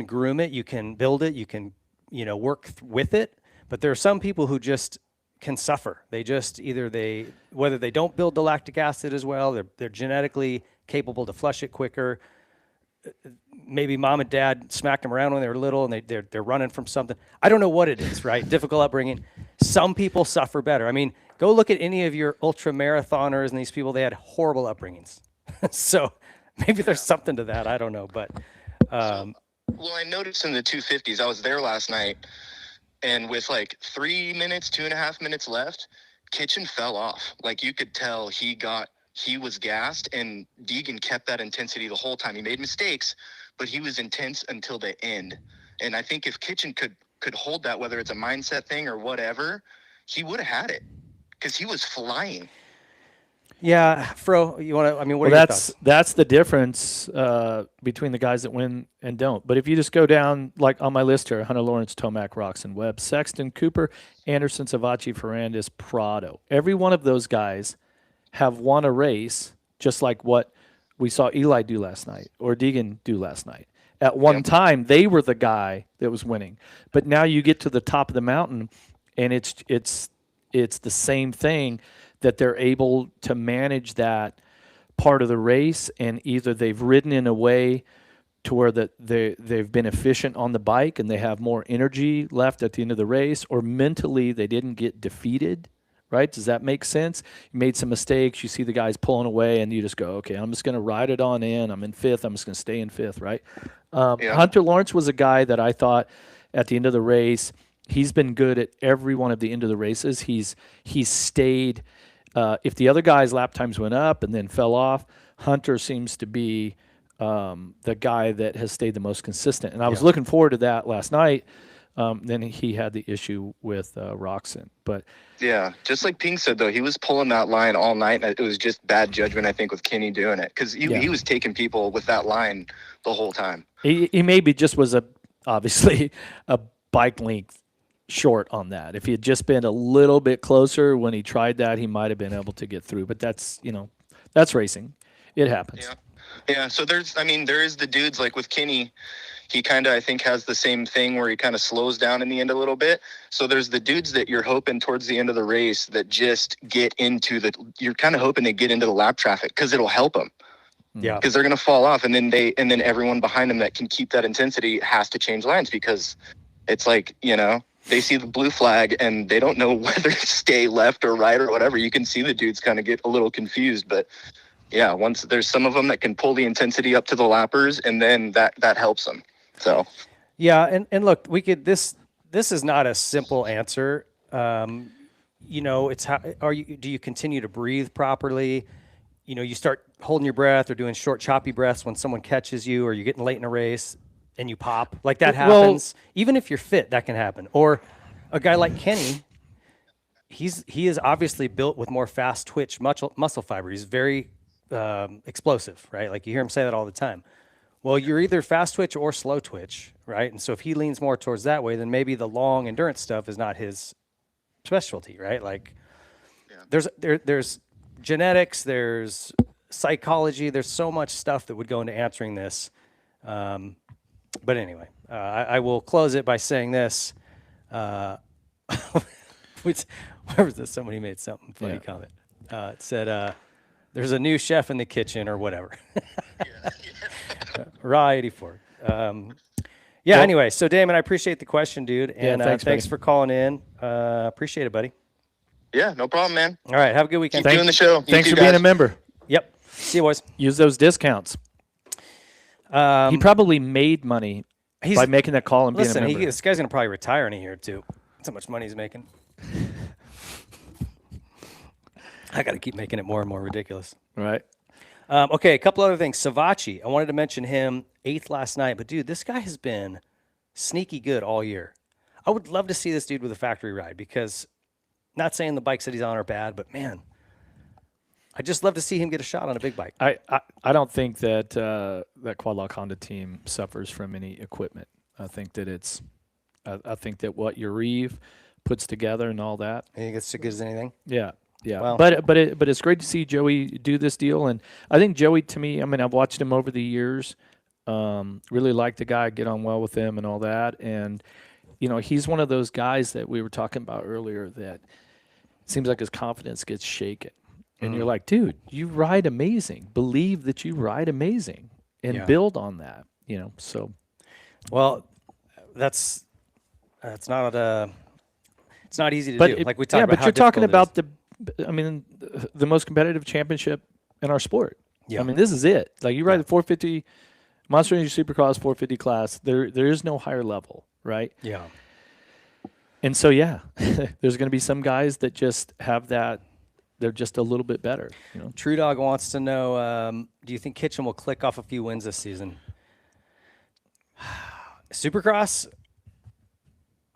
groom it, you can build it, you can work with it, but there are some people who just can suffer. They just whether they don't build the lactic acid as well, they're genetically capable to flush it quicker. Maybe mom and dad smacked them around when they were little and they're running from something. I don't know what it is, right? Difficult upbringing. Some people suffer better. I mean, go look at any of your ultra marathoners and these people, they had horrible upbringings. So maybe there's something to that. I don't know, but well, I noticed in the 250s, I was there last night, and with like 3 minutes, 2.5 minutes left, Kitchen fell off. Like you could tell he was gassed, and Deegan kept that intensity the whole time. He made mistakes, but he was intense until the end. And I think if Kitchen could hold that, whether it's a mindset thing or whatever, he would have had it because he was flying. Yeah, Fro, what are your thoughts? That's the difference between the guys that win and don't. But if you just go down, like on my list here, Hunter, Lawrence, Tomac, Roczen, Webb, Sexton, Cooper, Anderson, Savatgy, Ferrandis, Prado. Every one of those guys have won a race just like what we saw Eli do last night or Deegan do last night. At one time, they were the guy that was winning. But now you get to the top of the mountain, and it's the same thing, that they're able to manage that part of the race, and either they've ridden in a way to where that they've been efficient on the bike and they have more energy left at the end of the race, or mentally they didn't get defeated, right? Does that make sense? You made some mistakes, you see the guys pulling away, and you just go, okay, I'm just going to ride it on in. I'm in 5th. I'm just going to stay in 5th, right? Hunter Lawrence was a guy that I thought at the end of the race, he's been good at every one of the end of the races. He's stayed. If the other guys' lap times went up and then fell off, Hunter seems to be the guy that has stayed the most consistent. And I was looking forward to that last night. Then he had the issue with Roczen. But yeah, just like Ping said, though, he was pulling that line all night. And it was just bad judgment, I think, with Kenny doing it. Because he was taking people with that line the whole time. He maybe just was obviously a bike length short on that. If he had just been a little bit closer when he tried that, he might have been able to get through. But that's racing. It happens. Yeah. So there is the dudes like with Kenny. He kind of, I think, has the same thing where he kind of slows down in the end a little bit. So there's the dudes that you're hoping towards the end of the race that just get into you're kind of hoping they get into the lap traffic because it'll help them. Yeah. Because they're going to fall off, and then everyone behind them that can keep that intensity has to change lines, because it's like, they see the blue flag and they don't know whether to stay left or right or whatever. You can see the dudes kind of get a little confused, but yeah, once there's some of them that can pull the intensity up to the lappers, and then that helps them. So, yeah. And look, this is not a simple answer. It's do you continue to breathe properly? You start holding your breath or doing short choppy breaths when someone catches you, or you're getting late in a race and you pop, like that happens. Even if you're fit, that can happen. Or a guy like Kenny, he is obviously built with more fast twitch muscle fiber. He's very explosive, right? Like you hear him say that all the time. Well, you're either fast twitch or slow twitch, right? And so if he leans more towards that way, then maybe the long endurance stuff is not his specialty, right? Like there's genetics, there's psychology, there's so much stuff that would go into answering this. But anyway, I will close it by saying this. Where was this? Somebody made something funny comment. It said, there's a new chef in the kitchen or whatever. Raw 84. Yeah. Well, Anyway, so Damon, I appreciate the question, dude, and thanks, thanks buddy. for calling in. Appreciate it, buddy. Yeah, no problem, man. All right, have a good weekend. Keep doing the show. You Thanks too, for being guys. a member. Yep. See you, boys. Use those discounts. He probably made money by making that call and being a member. This guy's gonna probably retire in a year or two. That's how much money he's making. I got to keep making it more and more ridiculous. Right. Okay, a couple other things. Savatgy, I wanted to mention him 8th last night, but dude, this guy has been sneaky good all year. I would love to see this dude with a factory ride because, not saying the bikes that he's on are bad, but man, I just love to see him get a shot on a big bike. I don't think that that Quad Lock Honda team suffers from any equipment. I think that I think that what your Reeve puts together and all that. You think it's as good as anything? Yeah. Yeah, Well, but it's great to see Joey do this deal, and I think Joey, to me, I mean, I've watched him over the years. Really like the guy, get on well with him, and all that. And he's one of those guys that we were talking about earlier that seems like his confidence gets shaken, and you're like, dude, you ride amazing. Believe that you ride amazing, and build on that. So. Well, it's not easy to do. Like we talked about. But how you're talking difficult about the most competitive championship in our sport. Yeah. I mean, this is it. Like you ride the 450 Monster Energy Supercross 450 class. There is no higher level, right? Yeah. And so there's going to be some guys that just have that. They're just a little bit better. True Dog wants to know: do you think Kitchen will click off a few wins this season? Supercross.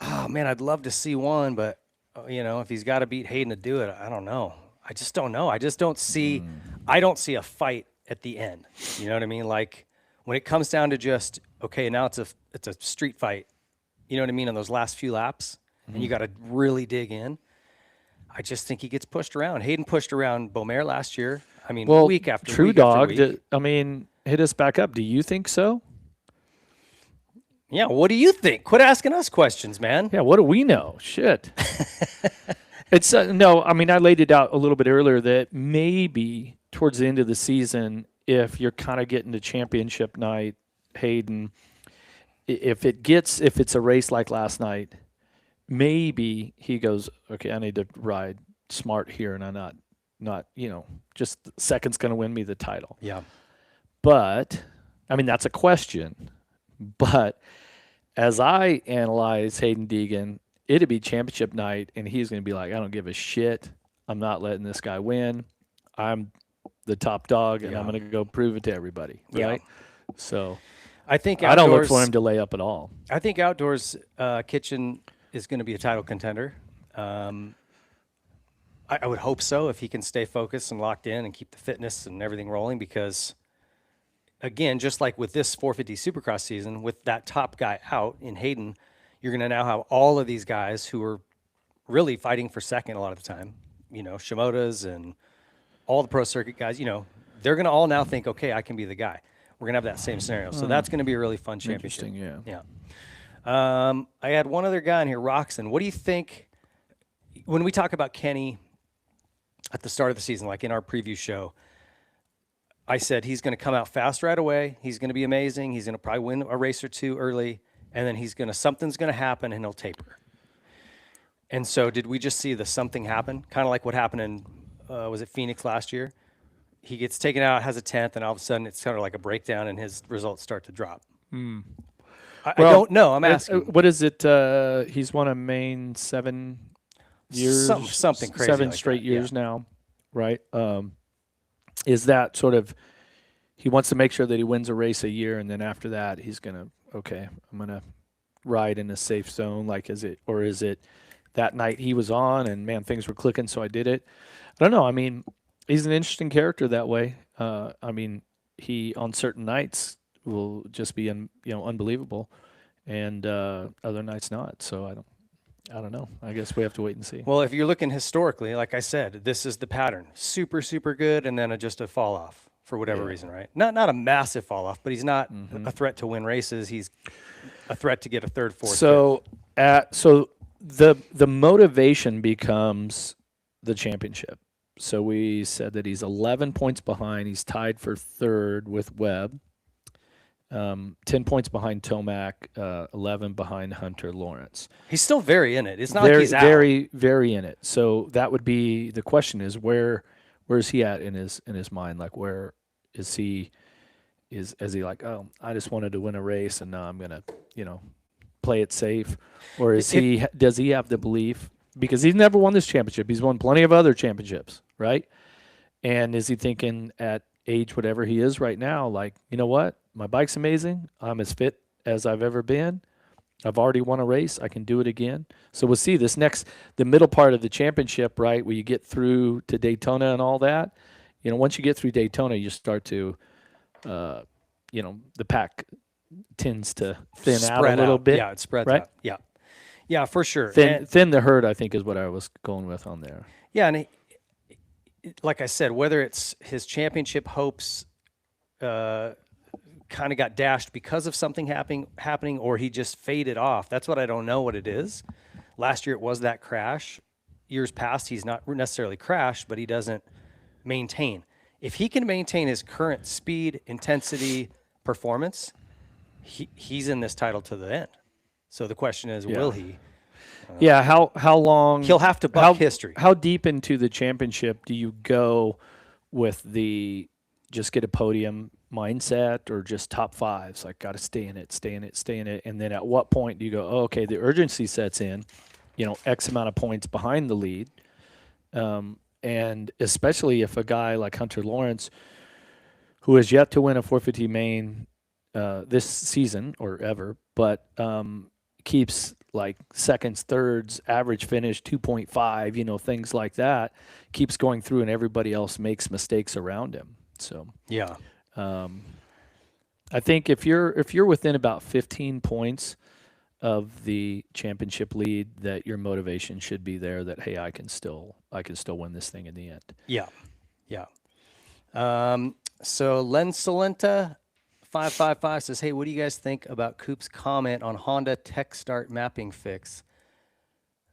Oh man, I'd love to see one, but if he's got to beat Hayden to do it, I don't know. I just don't know. I just don't see. I don't see a fight at the end. You know what I mean? Like when it comes down to just now it's a street fight. You know what I mean? On those last few laps, and you got to really dig in. I just think he gets pushed around. Hayden pushed around Beaumare last year. I mean, week after True week Dog. after week. Hit us back up. Do you think so? Yeah, what do you think? Quit asking us questions, man. Yeah, what do we know? Shit. It's no, I laid it out a little bit earlier that maybe towards the end of the season, if you're kind of getting to championship night, Hayden, if it's a race like last night, maybe he goes, okay, I need to ride smart here, and I'm not just second's going to win me the title. Yeah. But, that's a question. But as I analyze Hayden Deegan, it'd be championship night, and he's going to be like, I don't give a shit. I'm not letting this guy win. I'm the top dog, and I'm going to go prove it to everybody. Right? Yeah. So I think I don't look for him to lay up at all. I think Outdoors Kitchen is going to be a title contender. I would hope so if he can stay focused and locked in and keep the fitness and everything rolling because – again, just like with this 450 Supercross season, with that top guy out in Hayden, you're going to now have all of these guys who are really fighting for second a lot of the time. Shimoda's and all the pro circuit guys, they're going to all now think, okay, I can be the guy. We're going to have that same scenario. So that's going to be a really fun championship. Interesting, yeah. Yeah. I had one other guy in here, Roczen. What do you think when we talk about Kenny at the start of the season, like in our preview show, I said he's going to come out fast right away. He's going to be amazing. He's going to probably win a race or two early, and then something's going to happen, and he'll taper. And so, did we just see the something happen? Kind of like what happened in was it Phoenix last year? He gets taken out, has a 10th, and all of a sudden it's kind of like a breakdown, and his results start to drop. I don't know. I'm asking. What is it? He's won a main 7 years, something crazy, 7 like straight that. years now, right? Is that sort of he wants to make sure that he wins a race a year, and then after that he's gonna I'm gonna ride in a safe zone. Like is it that night he was on and man things were clicking, so I did it. I don't know. He's an interesting character that way. He on certain nights will just be unbelievable, and other nights not. So I don't know. I guess we have to wait and see. Well, if you're looking historically, like I said, this is the pattern. Super, super good, and then just a fall off for whatever reason, right? Not a massive fall off, but he's not a threat to win races. He's a threat to get a third, fourth. So, so the motivation becomes the championship. So we said that he's 11 points behind. He's tied for third with Webb. 10 points behind Tomac, 11 behind Hunter Lawrence. He's still very in it. It's not very, like he's out. Very, very in it. So that would be the question: is where's he at in his mind? Like, where is he? Is he like, oh, I just wanted to win a race and now I'm gonna, play it safe, or does he have the belief, because he's never won this championship? He's won plenty of other championships, right? And is he thinking at age whatever he is right now, like, you know what? My bike's amazing. I'm as fit as I've ever been. I've already won a race. I can do it again. So we'll see the middle part of the championship, right, where you get through to Daytona and all that. Once you get through Daytona, you start to, the pack tends to thin out a little bit. Yeah, it spreads right? out. Yeah. Yeah, for sure. Thin the herd, I think, is what I was going with on there. Yeah, and like I said, whether it's his championship hopes kind of got dashed because of something happening, or he just faded off. That's what I don't know what it is. Last year it was that crash. Years past, he's not necessarily crashed, but he doesn't maintain. If he can maintain his current speed, intensity, performance, he's in this title to the end. So the question is, will he? How long? He'll have to buck history. How deep into the championship do you go with the just get a podium mindset, or just top fives? Like, got to stay in it. And then at what point do you go, oh, okay, the urgency sets in, X amount of points behind the lead. And especially if a guy like Hunter Lawrence, who has yet to win a 450 main this season or ever, but keeps like seconds, thirds, average finish 2.5, things like that, keeps going through, and everybody else makes mistakes around him. So yeah, I think if you're within about 15 points of the championship lead, that your motivation should be there, that, hey, I can still win this thing in the end. Yeah. So Len Salenta 555 says, hey, what do you guys think about Coop's comment on Honda Tech Start mapping fix?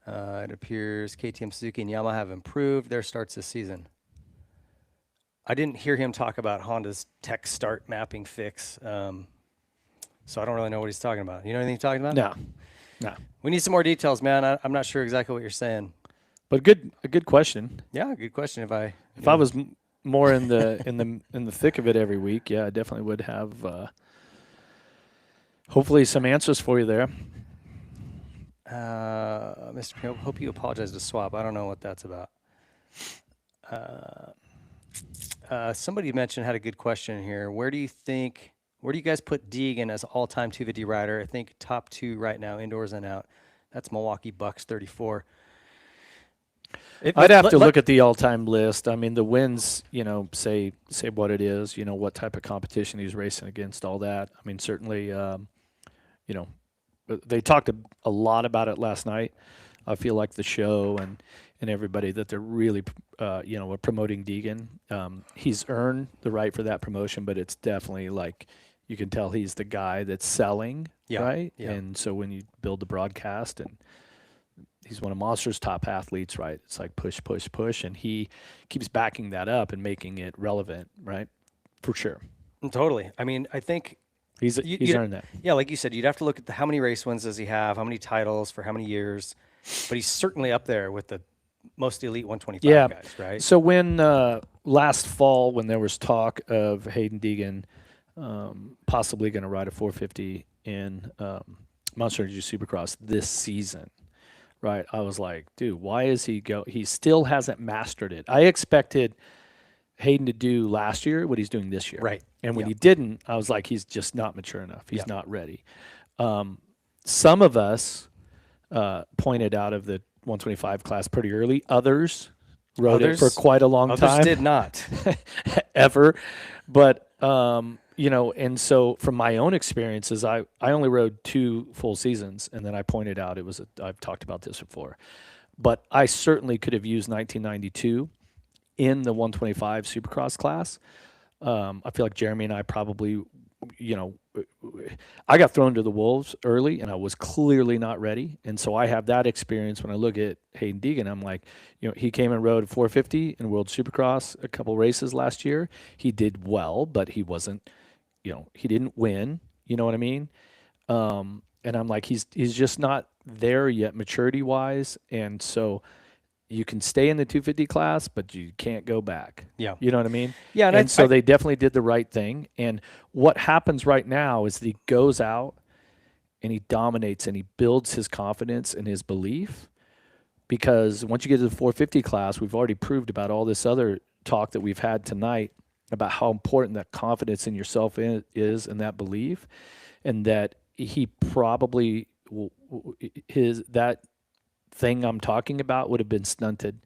It appears KTM, Suzuki, and Yamaha have improved their starts this season. I didn't hear him talk about Honda's Tech Start mapping fix, so I don't really know what he's talking about. You know anything he's talking about? No. We need some more details, man. I'm not sure exactly what you're saying. But a good question. Yeah, good question. If I was more in the thick of it every week, I definitely would have hopefully some answers for you there. Mr. Pino, hope you apologize to Swap. I don't know what that's about. Somebody mentioned, had a good question here. Where do you guys put Deegan as all-time 250 rider? I think top two right now, indoors and out. That's Milwaukee Bucks 34. I'd have to look at the all-time list. I mean, the wins, say what it is, what type of competition he's racing against, all that. I mean, certainly, they talked a lot about it last night. I feel like the show and everybody, that they're really, promoting Deegan. He's earned the right for that promotion, but it's definitely like, you can tell he's the guy that's selling, right? Yeah. And so when you build the broadcast, and he's one of Monster's top athletes, right? It's like push, and he keeps backing that up and making it relevant, right? For sure. Totally. I mean, I think he's earned that. Yeah, like you said, you'd have to look at how many race wins does he have, how many titles for how many years, but he's certainly up there with the most elite 125 guys, right? So when last fall, when there was talk of Hayden Deegan possibly going to ride a 450 in Monster Energy Supercross this season, right? I was like, dude, why is he he still hasn't mastered it. I expected Hayden to do last year what he's doing this year. Right. And when he didn't, I was like, he's just not mature enough. He's not ready. Some of us pointed out of the 125 class pretty early. Others rode it for quite a long time. Others did not. Ever. But, and so from my own experiences, I only rode 2 full seasons, and then I pointed out I've talked about this before, but I certainly could have used 1992 in the 125 Supercross class. I feel like Jeremy and I probably, I got thrown to the wolves early, and I was clearly not ready. And so I have that experience when I look at Hayden Deegan. I'm like, he came and rode 450 in World Supercross a couple races last year. He did well, but he wasn't he didn't win. You know what I mean? And I'm like, he's just not there yet, maturity wise, and so you can stay in the 250 class, but you can't go back. Yeah. You know what I mean? Yeah, and so they definitely did the right thing. And what happens right now is that he goes out and he dominates and he builds his confidence and his belief, because once you get to the 450 class, we've already proved about all this other talk that we've had tonight about how important that confidence in yourself is and that belief, and that he probably that thing I'm talking about would have been stunted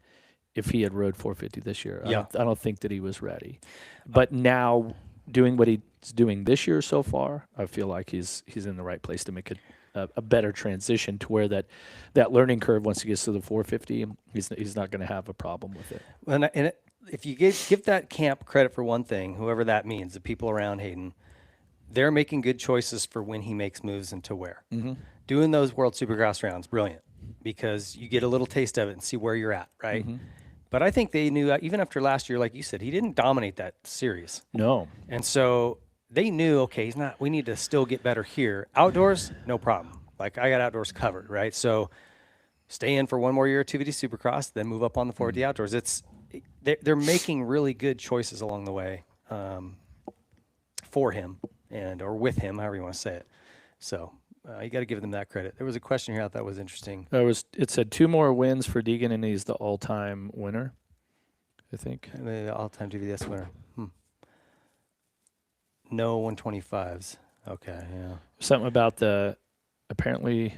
if he had rode 450 this year. Yeah. I don't think that he was ready. But now, doing what he's doing this year so far, I feel like he's in the right place to make a better transition to where that learning curve, once he gets to the 450, he's not going to have a problem with it. And if you give that camp credit for one thing, whoever that means, the people around Hayden, they're making good choices for when he makes moves and to where. Mm-hmm. Doing those World Supercross rounds, brilliant, because you get a little taste of it and see where you're at, right? Mm-hmm. But I think they knew, even after last year, like you said, he didn't dominate that series. No. And so they knew, okay, we need to still get better here. Outdoors, no problem. Like, I got outdoors covered, right? So stay in for one more year of 250 Supercross, then move up on the 450 outdoors. They're making really good choices along the way for him or with him, however you want to say it. So you got to give them that credit. There was a question here I thought was interesting. It said 2 more wins for Deegan, and he's the all-time winner, I think. The all-time DVS winner. No 125s. Okay, yeah. Something about the apparently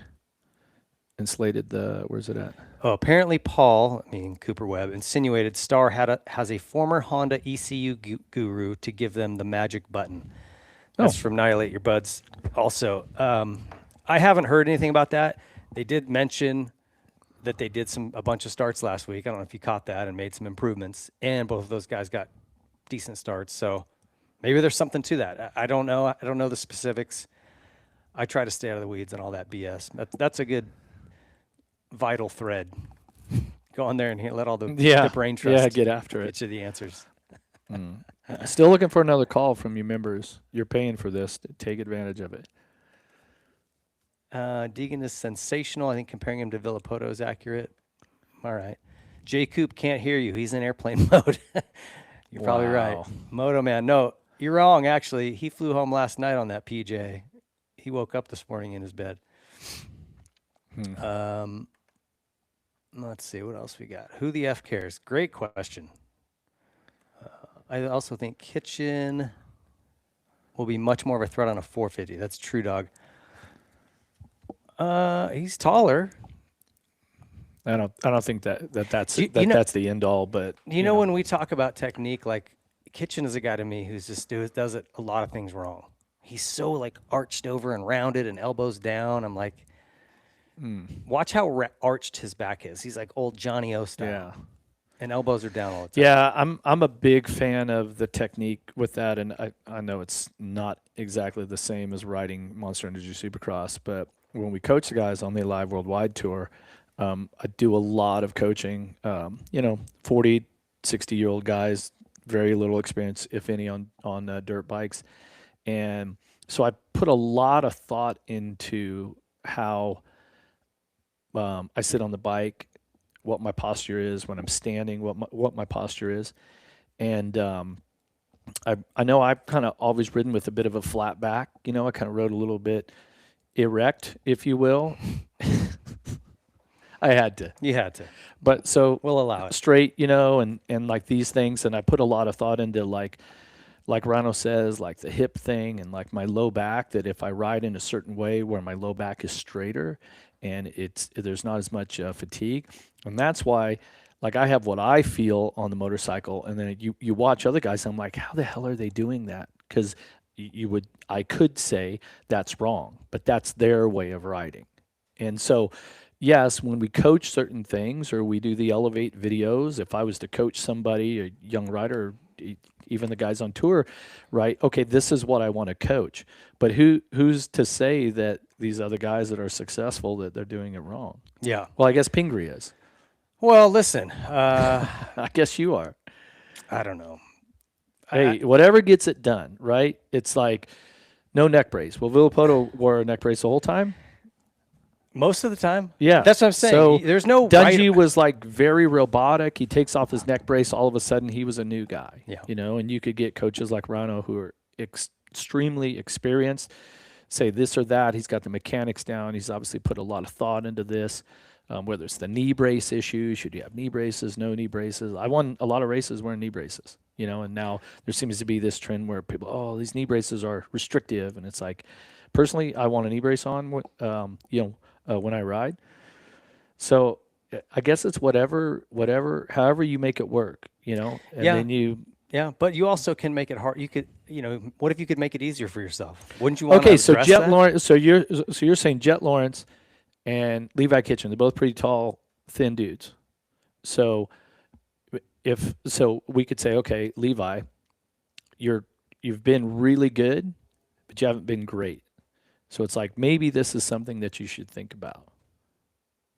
insulated where's it at? Oh, apparently Paul, Cooper Webb, insinuated Star has a former Honda ECU guru to give them the magic button. That's from Annihilate Your Buds. Also, I haven't heard anything about that. They did mention that they did a bunch of starts last week. I don't know if you caught that, and made some improvements. And both of those guys got decent starts. So maybe there's something to that. I don't know. I don't know the specifics. I try to stay out of the weeds and all that BS. That's a good vital thread. Go on there and let all the brain trust get after it. Get you the answers. Still looking for another call from you members. You're paying for this. Take advantage of it. Deegan is sensational. I think comparing him to Villapoto is accurate. All right. J. Coop can't hear you. He's in airplane mode. You're probably right. Moto man. No, you're wrong, actually. He flew home last night on that PJ. He woke up this morning in his bed. Let's see. What else we got? Who the F cares? Great question. I also think Kitchen will be much more of a threat on a 450. That's true, dog. He's taller. I don't think that's the end all, but you know when we talk about technique, like Kitchen is a guy to me who's just does a lot of things wrong. He's so like arched over and rounded and elbows down. I'm like, watch how arched his back is. He's like old Johnny O style. Yeah. And elbows are down all the time. Yeah, I'm a big fan of the technique with that, and I know it's not exactly the same as riding Monster Energy Supercross, but when we coach the guys on the Live Worldwide Tour, I do a lot of coaching, 40, 60-year-old guys, very little experience, if any, on dirt bikes. And so I put a lot of thought into how I sit on the bike, what my posture is when I'm standing, what my posture is. And I know I've kind of always ridden with a bit of a flat back. I kind of rode a little bit erect, if you will. I had to. You had to. But so we'll allow it. Straight, and like these things. And I put a lot of thought into like Rhino says, like the hip thing and like my low back, that if I ride in a certain way where my low back is straighter and there's not as much fatigue. And that's why, like, I have what I feel on the motorcycle, and then you watch other guys, and I'm like, how the hell are they doing that? Because I could say that's wrong, but that's their way of riding. And so, yes, when we coach certain things or we do the Elevate videos, if I was to coach somebody, a young rider, even the guys on tour, right? Okay, this is what I want to coach. But who's to say that these other guys that are successful, that they're doing it wrong? Yeah. Well, I guess Pingree is. Well, listen. I guess you are. I don't know. Hey, whatever gets it done, right? It's like no neck brace. Well, Villapoto wore a neck brace the whole time. Most of the time. Yeah. That's what I'm saying. So There's no Dungy right. was like very robotic. He takes off his neck brace. All of a sudden, he was a new guy. Yeah. You know, and you could get coaches like Rano who are extremely experienced, say this or that. He's got the mechanics down. He's obviously put a lot of thought into this. Whether it's the knee brace issue, should you have knee braces, no knee braces? I won a lot of races wearing knee braces, you know, and now there seems to be this trend where people, oh, these knee braces are restrictive. And it's like, personally, I want a knee brace on, when I ride. So I guess it's whatever, however you make it work, you know, and then Yeah, but you also can make it hard. You could, what if you could make it easier for yourself? Wouldn't you want to okay, so address Jett that? Lawrence, so you're saying Jett Lawrence and Levi Kitchen, they're both pretty tall, thin dudes. So we could say, okay, Levi, you've been really good, but you haven't been great. So it's like maybe this is something that you should think about.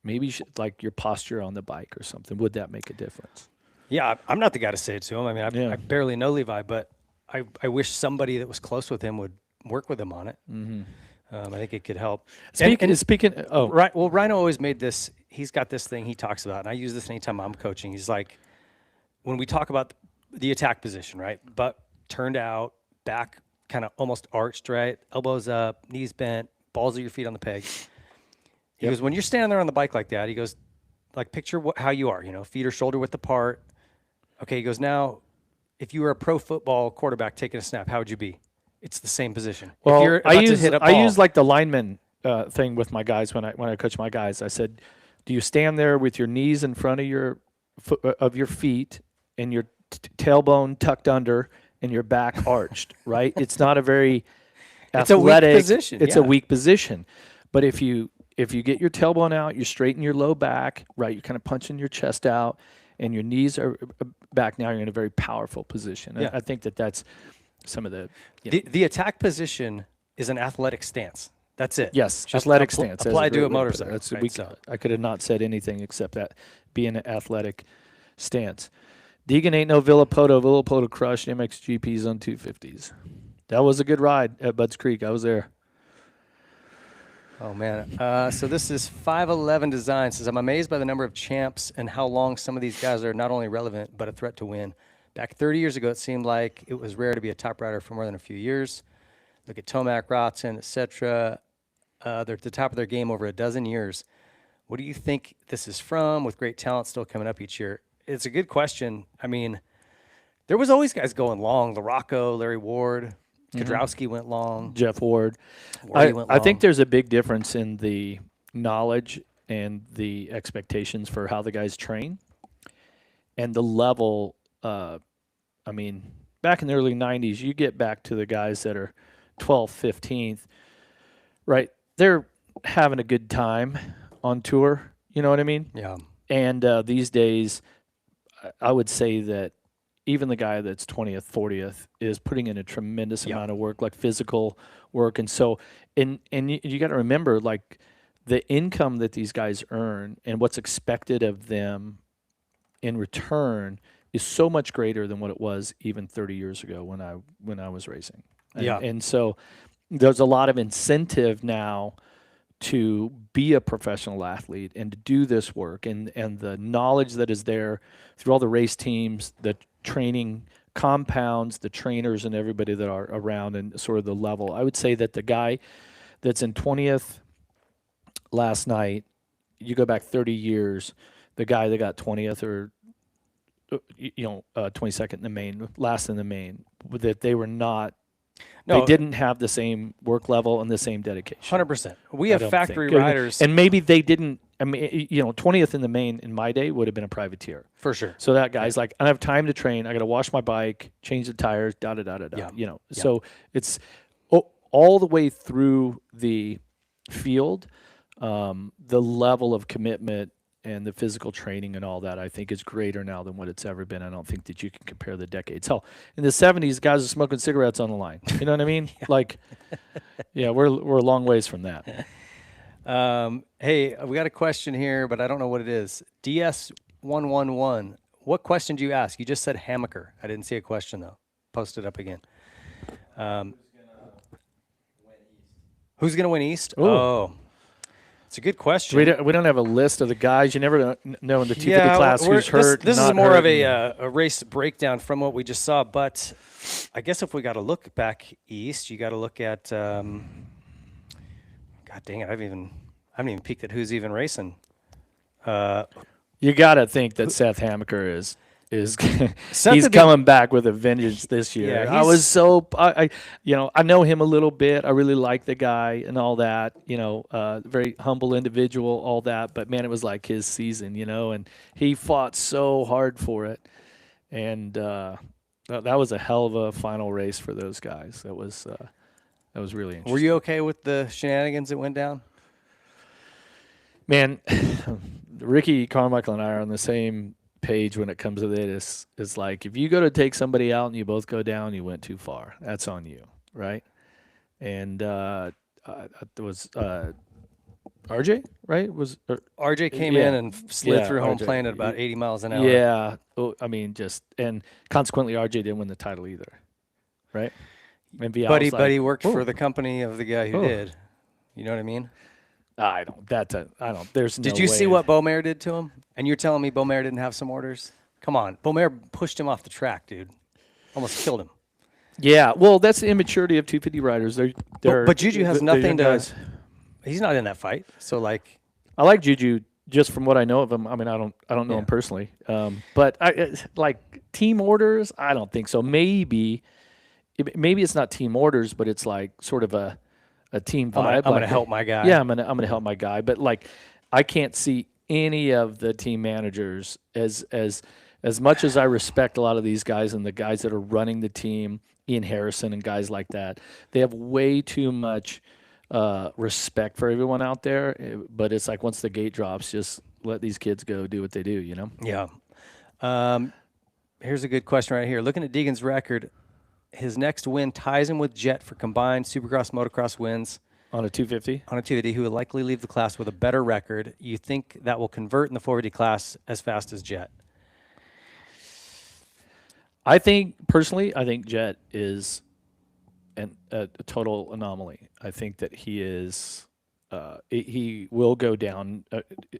Maybe you should, like your posture on the bike or something. Would that make a difference? Yeah, I'm not the guy to say it to him. I mean, I barely know Levi, but I wish somebody that was close with him would work with him on it. Mm-hmm. I think it could help. Right. Well, Rhino always made this. He's got this thing he talks about, and I use this anytime I'm coaching. He's like, when we talk about the attack position, right? Butt turned out, back kind of almost arched, right? Elbows up, knees bent, balls of your feet on the pegs. He goes, when you're standing there on the bike like that, he goes, like, picture how you are, feet are shoulder width apart. Okay, he goes, now, if you were a pro football quarterback taking a snap, how would you be? It's the same position. Well, if you're about to hit a ball, I use like the lineman thing with my guys when I coach my guys. I said, do you stand there with your knees in front of your feet and your tailbone tucked under and your back arched, right? It's not a very athletic position. It's a weak position. But if you get your tailbone out, you straighten your low back, right? You're kind of punching your chest out, and your knees are back. Now you're in a very powerful position. Yeah. I think that's some of the attack position is an athletic stance. That's it. Yes, Just athletic stance. Applied to a motorcycle. I could have not said anything except that being an athletic stance. Deegan ain't no Villapoto. Villapoto crushed MXGPs on 250s. That was a good ride at Budds Creek. I was there. Oh, man. So this is 511 Design. Says, I'm amazed by the number of champs and how long some of these guys are not only relevant, but a threat to win. Back 30 years ago, it seemed like it was rare to be a top rider for more than a few years. Look at Tomac, Roczen, etc. They're at the top of their game over a dozen years. What do you think this is from, with great talent still coming up each year? It's a good question. I mean, there was always guys going long. LaRocco, Larry Ward, Kudrowski went long. Jeff Ward. Went long. I think there's a big difference in the knowledge and the expectations for how the guys train and the level. I mean, back in the early 90s, you get back to the guys that are 12th, 15th, right? They're having a good time on tour. You know what I mean? Yeah. And these days, I would say that even the guy that's 20th, 40th is putting in a tremendous amount of work, like physical work. And so, and you got to remember, like, the income that these guys earn and what's expected of them in return is so much greater than what it was even 30 years ago when I was racing. And so there's a lot of incentive now to be a professional athlete and to do this work, and the knowledge that is there through all the race teams, the training compounds, the trainers, and everybody that are around, and sort of the level. I would say that the guy that's in 20th last night, you go back 30 years, the guy that got 20th or 22nd in the main, last in the main, that they were not. They didn't have the same work level and the same dedication. 100%. We have factory riders. And maybe they didn't. I mean, 20th in the main in my day would have been a privateer. For sure. So that guy's like, I don't have time to train. I got to wash my bike, change the tires, Yeah. So it's all the way through the field, the level of commitment and the physical training and all that, I think, is greater now than what it's ever been. I don't think that you can compare the decades. Hell, in the 70s, guys are smoking cigarettes on the line. You know what I mean? We're a long ways from that. Hey, we got a question here, but I don't know what it is. DS111. What question do you ask? You just said hammocker. I didn't see a question, though. post it up again. Who's going to win East? Ooh. Oh, it's a good question. We don't have a list of the guys. You never know in the 250 class who's hurt. This is not more hurt, of a race breakdown from what we just saw. But I guess if we got to look back East, you got to look at. God dang it! I haven't even peeked at who's even racing. You got to think that Seth Hamaker is he's Seth coming back with a vengeance this year. Yeah, I was so I know him a little bit. I really like the guy and all that. Very humble individual, all that. But man, it was like his season, and he fought so hard for it. And that was a hell of a final race for those guys. That was really interesting. Were you okay with the shenanigans that went down? Man, Ricky Carmichael and I are on the same page when it comes to it. It's like if you go to take somebody out and you both go down, you went too far. That's on you, right? And it was RJ, right? RJ came in and slid through home plane at about 80 miles an hour. Yeah, and consequently RJ didn't win the title either, right? And but he worked for the company of the guy who did. You know what I mean? I don't. There's no Did you way. see what Beaumaire did to him? And you're telling me Beaumaire didn't have some orders? Come on. Beaumaire pushed him off the track, dude. Almost killed him. Yeah, well, that's the immaturity of 250 riders. But Juju has nothing to. He's not in that fight. So I like Juju just from what I know of him. I mean, I don't know him personally. But like team orders, I don't think so. Maybe it's not team orders, but it's like sort of a team vibe. I'm going to help my guy. Yeah, I'm gonna help my guy. But like, I can't see any of the team managers as much as I respect a lot of these guys and the guys that are running the team, Ian Harrison and guys like that. They have way too much respect for everyone out there. But it's like once the gate drops, just let these kids go do what they do. Yeah. Here's a good question right here. Looking at Deegan's record. His next win ties him with Jett for combined Supercross, Motocross wins. On a 250? On a 250, who will likely leave the class with a better record. You think that will convert in the 450 class as fast as Jett? I think Jett is a total anomaly. I think that he is he will go down.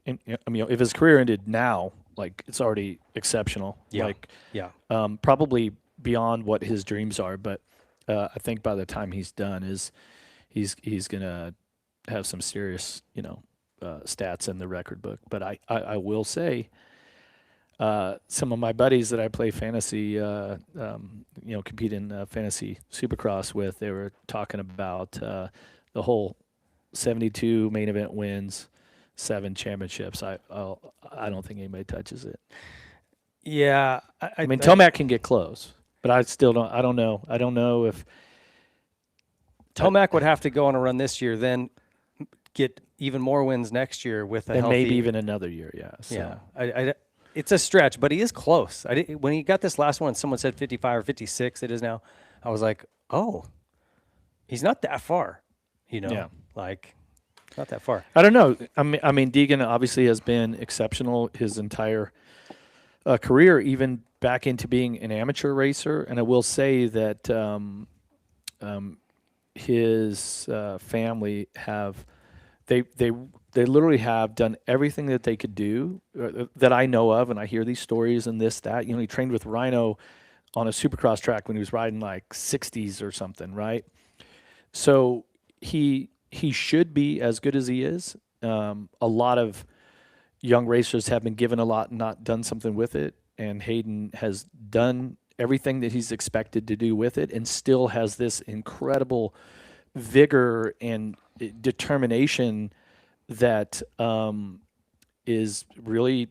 If his career ended now, like it's already exceptional. Probably beyond what his dreams are, but I think by the time he's done, he's gonna have some serious stats in the record book. But I will say, some of my buddies that I play fantasy, compete in fantasy Supercross with, they were talking about the whole 72 main event wins, 7 championships. I don't think anybody touches it. Yeah, I mean Tomac can get close. But I still don't. I don't know. I don't know if Tomac would have to go on a run this year, then get even more wins next year with a healthy, maybe even another year. Yeah. So. Yeah. It's a stretch, but he is close. When he got this last one, someone said 55 or 56. It is now. I was like, oh, he's not that far. Not that far. I don't know. I mean, Deegan obviously has been exceptional his entire career, even back into being an amateur racer. And I will say that his family they literally have done everything that they could do that I know of, and I hear these stories and this, that. He trained with Rhino on a Supercross track when he was riding like 60s or something, right? So he should be as good as he is. A lot of young racers have been given a lot and not done something with it. And Hayden has done everything that he's expected to do with it and still has this incredible vigor and determination that is really,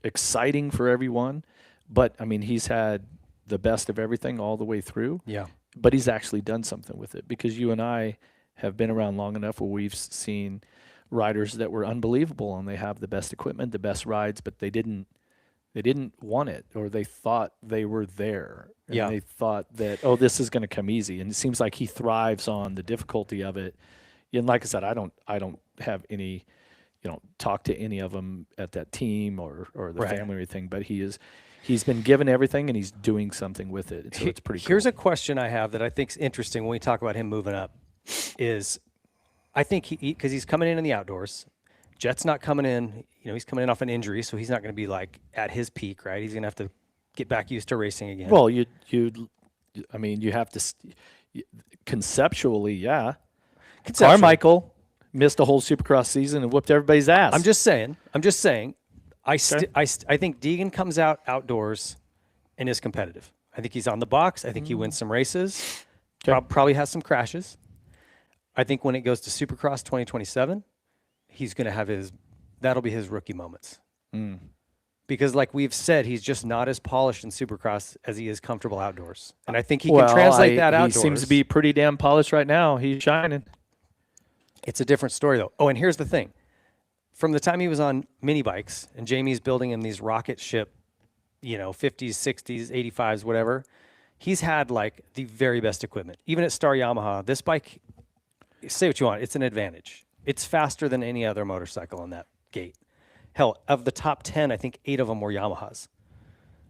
exciting for everyone. But, I mean, he's had the best of everything all the way through. Yeah. But he's actually done something with it, because you and I have been around long enough where we've seen riders that were unbelievable and they have the best equipment, the best rides, but they didn't want it, or they thought they were there. And they thought that, this is going to come easy. And it seems like he thrives on the difficulty of it. And like I said, I don't have any, talk to any of them at that team or the family or anything, but he he's been given everything and he's doing something with it. So it's pretty cool. Here's a question I have that I think is interesting when we talk about him moving up is I think because he's coming in the outdoors. Jett's not coming in, he's coming in off an injury, so he's not going to be like at his peak, right? He's going to have to get back used to racing again. Well, you have to conceptually, yeah. Carmichael missed a whole Supercross season and whooped everybody's ass. I'm just saying. I think Deegan comes out outdoors and is competitive. I think he's on the box. I think he wins some races. Probably has some crashes. I think when it goes to Supercross 2027, he's going to have that'll be his rookie moments. Because like we've said, he's just not as polished in Supercross as he is comfortable outdoors. And I think he can translate that outdoors. He seems to be pretty damn polished right now. He's shining. It's a different story though. Oh, and here's the thing. From the time he was on mini bikes and Jamie's building him these rocket ship, 50s, 60s, 85s, whatever, he's had like the very best equipment. Even at Star Yamaha, this bike, say what you want, it's an advantage. It's faster than any other motorcycle on that gate. Hell, of the top 10, I think 8 of them were Yamahas.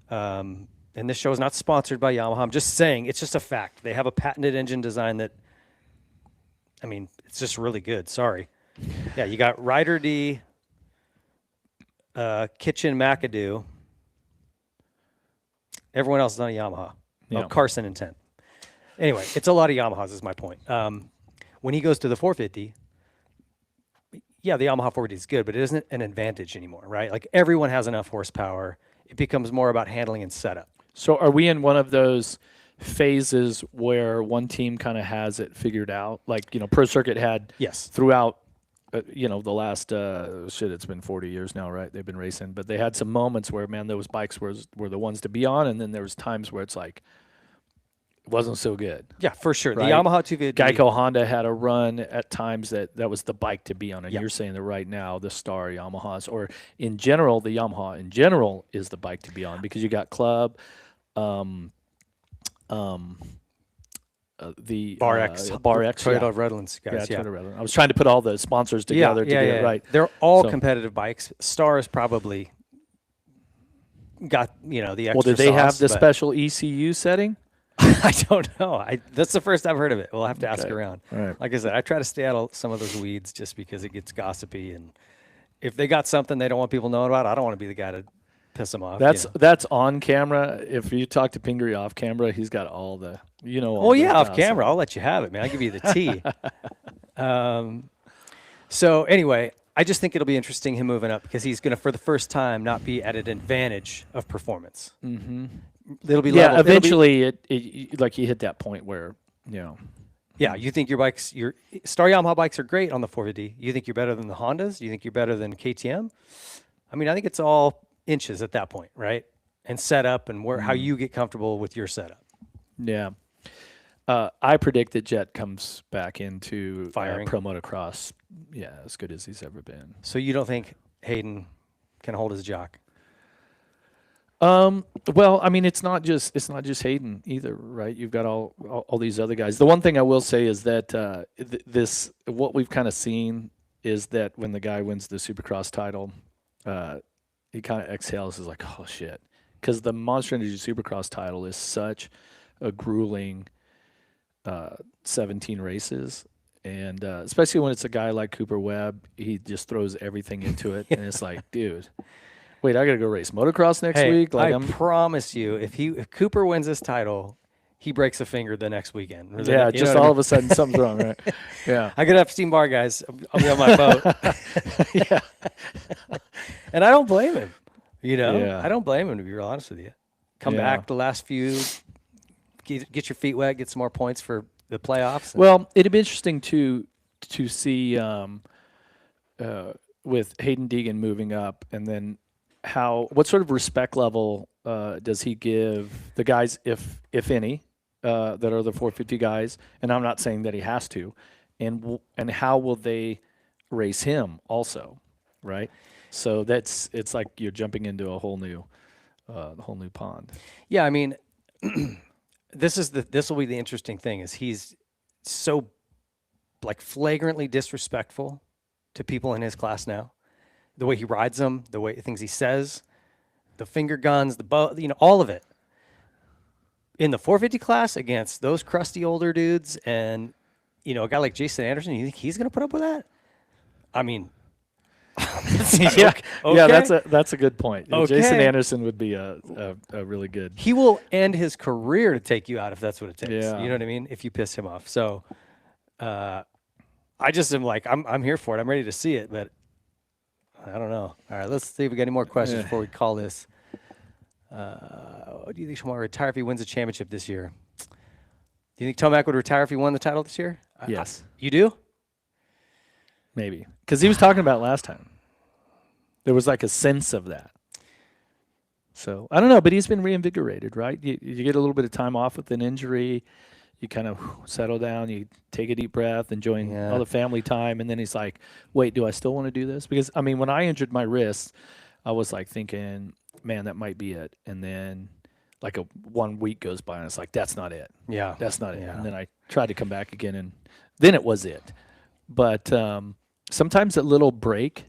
And this show is not sponsored by Yamaha. I'm just saying, it's just a fact. They have a patented engine design that, it's just really good. Sorry. Yeah, you got Ryder D, Kitchen McAdoo. Everyone else is on a Yamaha. Yeah. Oh, Carson and 10. Anyway, it's a lot of Yamahas is my point. When he goes to the 450, yeah, the Yamaha 450 is good, but it isn't an advantage anymore, right? Like everyone has enough horsepower. It becomes more about handling and setup. So are we in one of those phases where one team kind of has it figured out? Like, Pro Circuit had throughout, the last, it's been 40 years now, right? They've been racing, but they had some moments where, man, those bikes were the ones to be on. And then there was times where it's like, it wasn't so good. Yeah, for sure. Right? The Yamaha 250. Geico Honda had a run at times that was the bike to be on. And Yep. you're saying that right now, the Star Yamahas, or in general, the Yamaha in general is the bike to be on because you got Club, the Bar X, Toyota Redlands guys. Yeah, Toyota Redlands. I was trying to put all the sponsors together to get it right. They're all competitive bikes. Star has probably got the extra. Well, did they have sauce, the special ECU setting? I don't know. That's the first I've heard of it. We'll have to ask around. Right. Like I said, I try to stay out of some of those weeds just because it gets gossipy, and if they got something they don't want people knowing about, I don't want to be the guy to piss them off. That's on camera. If you talk to Pingree off camera, he's got all the off camera. I'll let you have it, man. I'll give you the tea. So anyway, I just think it'll be interesting him moving up because he's going to, for the first time, not be at an advantage of performance. Mm-hmm. It'll be level. Eventually, it like you hit that point where Yeah, you think your Star Yamaha bikes are great on the 450. You think you're better than the Hondas? You think you're better than KTM? I think it's all inches at that point, right? And setup and how you get comfortable with your setup. Yeah. I predict that Jett comes back into firing pro motocross. Yeah, as good as he's ever been. So you don't think Hayden can hold his jock? Well, it's not just Hayden either, right? You've got all these other guys. The one thing I will say is that what we've kind of seen is that when the guy wins the Supercross title, he kind of exhales, is like, oh shit, because the Monster Energy Supercross title is such a grueling 17 races. And especially when it's a guy like Cooper Webb, he just throws everything into it. And it's like, dude, wait, I got to go race motocross next week? Like, I promise you, if Cooper wins this title, he breaks a finger the next weekend. Yeah, just all of a sudden something's wrong, right? Yeah. I got Epstein Bar, guys. I'll be on my boat. Yeah. And I don't blame him. Yeah. I don't blame him, to be real honest with you. Come back the last few, get your feet wet, get some more points for the playoffs. Well, it'd be interesting to see with Hayden Deegan moving up, and then what sort of respect level does he give the guys, if any, that are the 450 guys? And I'm not saying that he has to, and how will they race him also, right? So it's like you're jumping into a whole new pond. Yeah, this will be the interesting thing is he's so like flagrantly disrespectful to people in his class now. The way he rides them, the things he says, the finger guns, the bow, all of it. In the 450 class against those crusty older dudes and, a guy like Jason Anderson, you think he's going to put up with that? I mean, yeah, okay. yeah, that's a good point. Okay. Jason Anderson would be a really good. He will end his career to take you out if that's what it takes. Yeah. You know what I mean? If you piss him off. So, I just am like, I'm here for it. I'm ready to see it, but I don't know. All right, let's see if we got any more questions before we call this. Do you think Tomac will retire if he wins a championship this year? Do you think Tomac would retire if he won the title this year? Yes. You do? Maybe. Because he was talking about last time. There was like a sense of that. So, I don't know, but he's been reinvigorated, right? You get a little bit of time off with an injury. You kind of settle down. You take a deep breath, enjoying all the family time. And then he's like, wait, do I still want to do this? Because, I mean, when I injured my wrist, I was like thinking, man, that might be it. And then like 1 week goes by and it's like, that's not it. Yeah. That's not it. Yeah. And then I tried to come back again and then it was it. But sometimes a little break,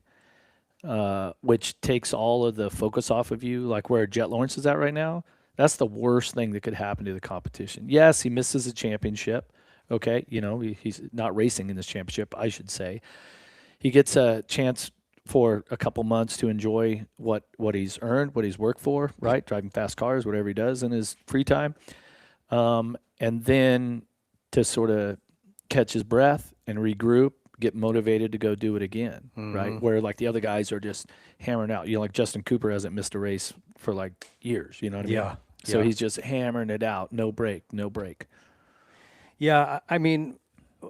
which takes all of the focus off of you, like where Jett Lawrence is at right now, that's the worst thing that could happen to the competition. Yes, he misses a championship. Okay. He's not racing in this championship, I should say. He gets a chance for a couple months to enjoy what he's earned, what he's worked for, right? Driving fast cars, whatever he does in his free time. And then to sort of catch his breath and regroup, get motivated to go do it again, right? Where like the other guys are just hammering out. Like Justin Cooper hasn't missed a race for like years, you know what I mean? Yeah. So he's just hammering it out. No break. Yeah, I mean,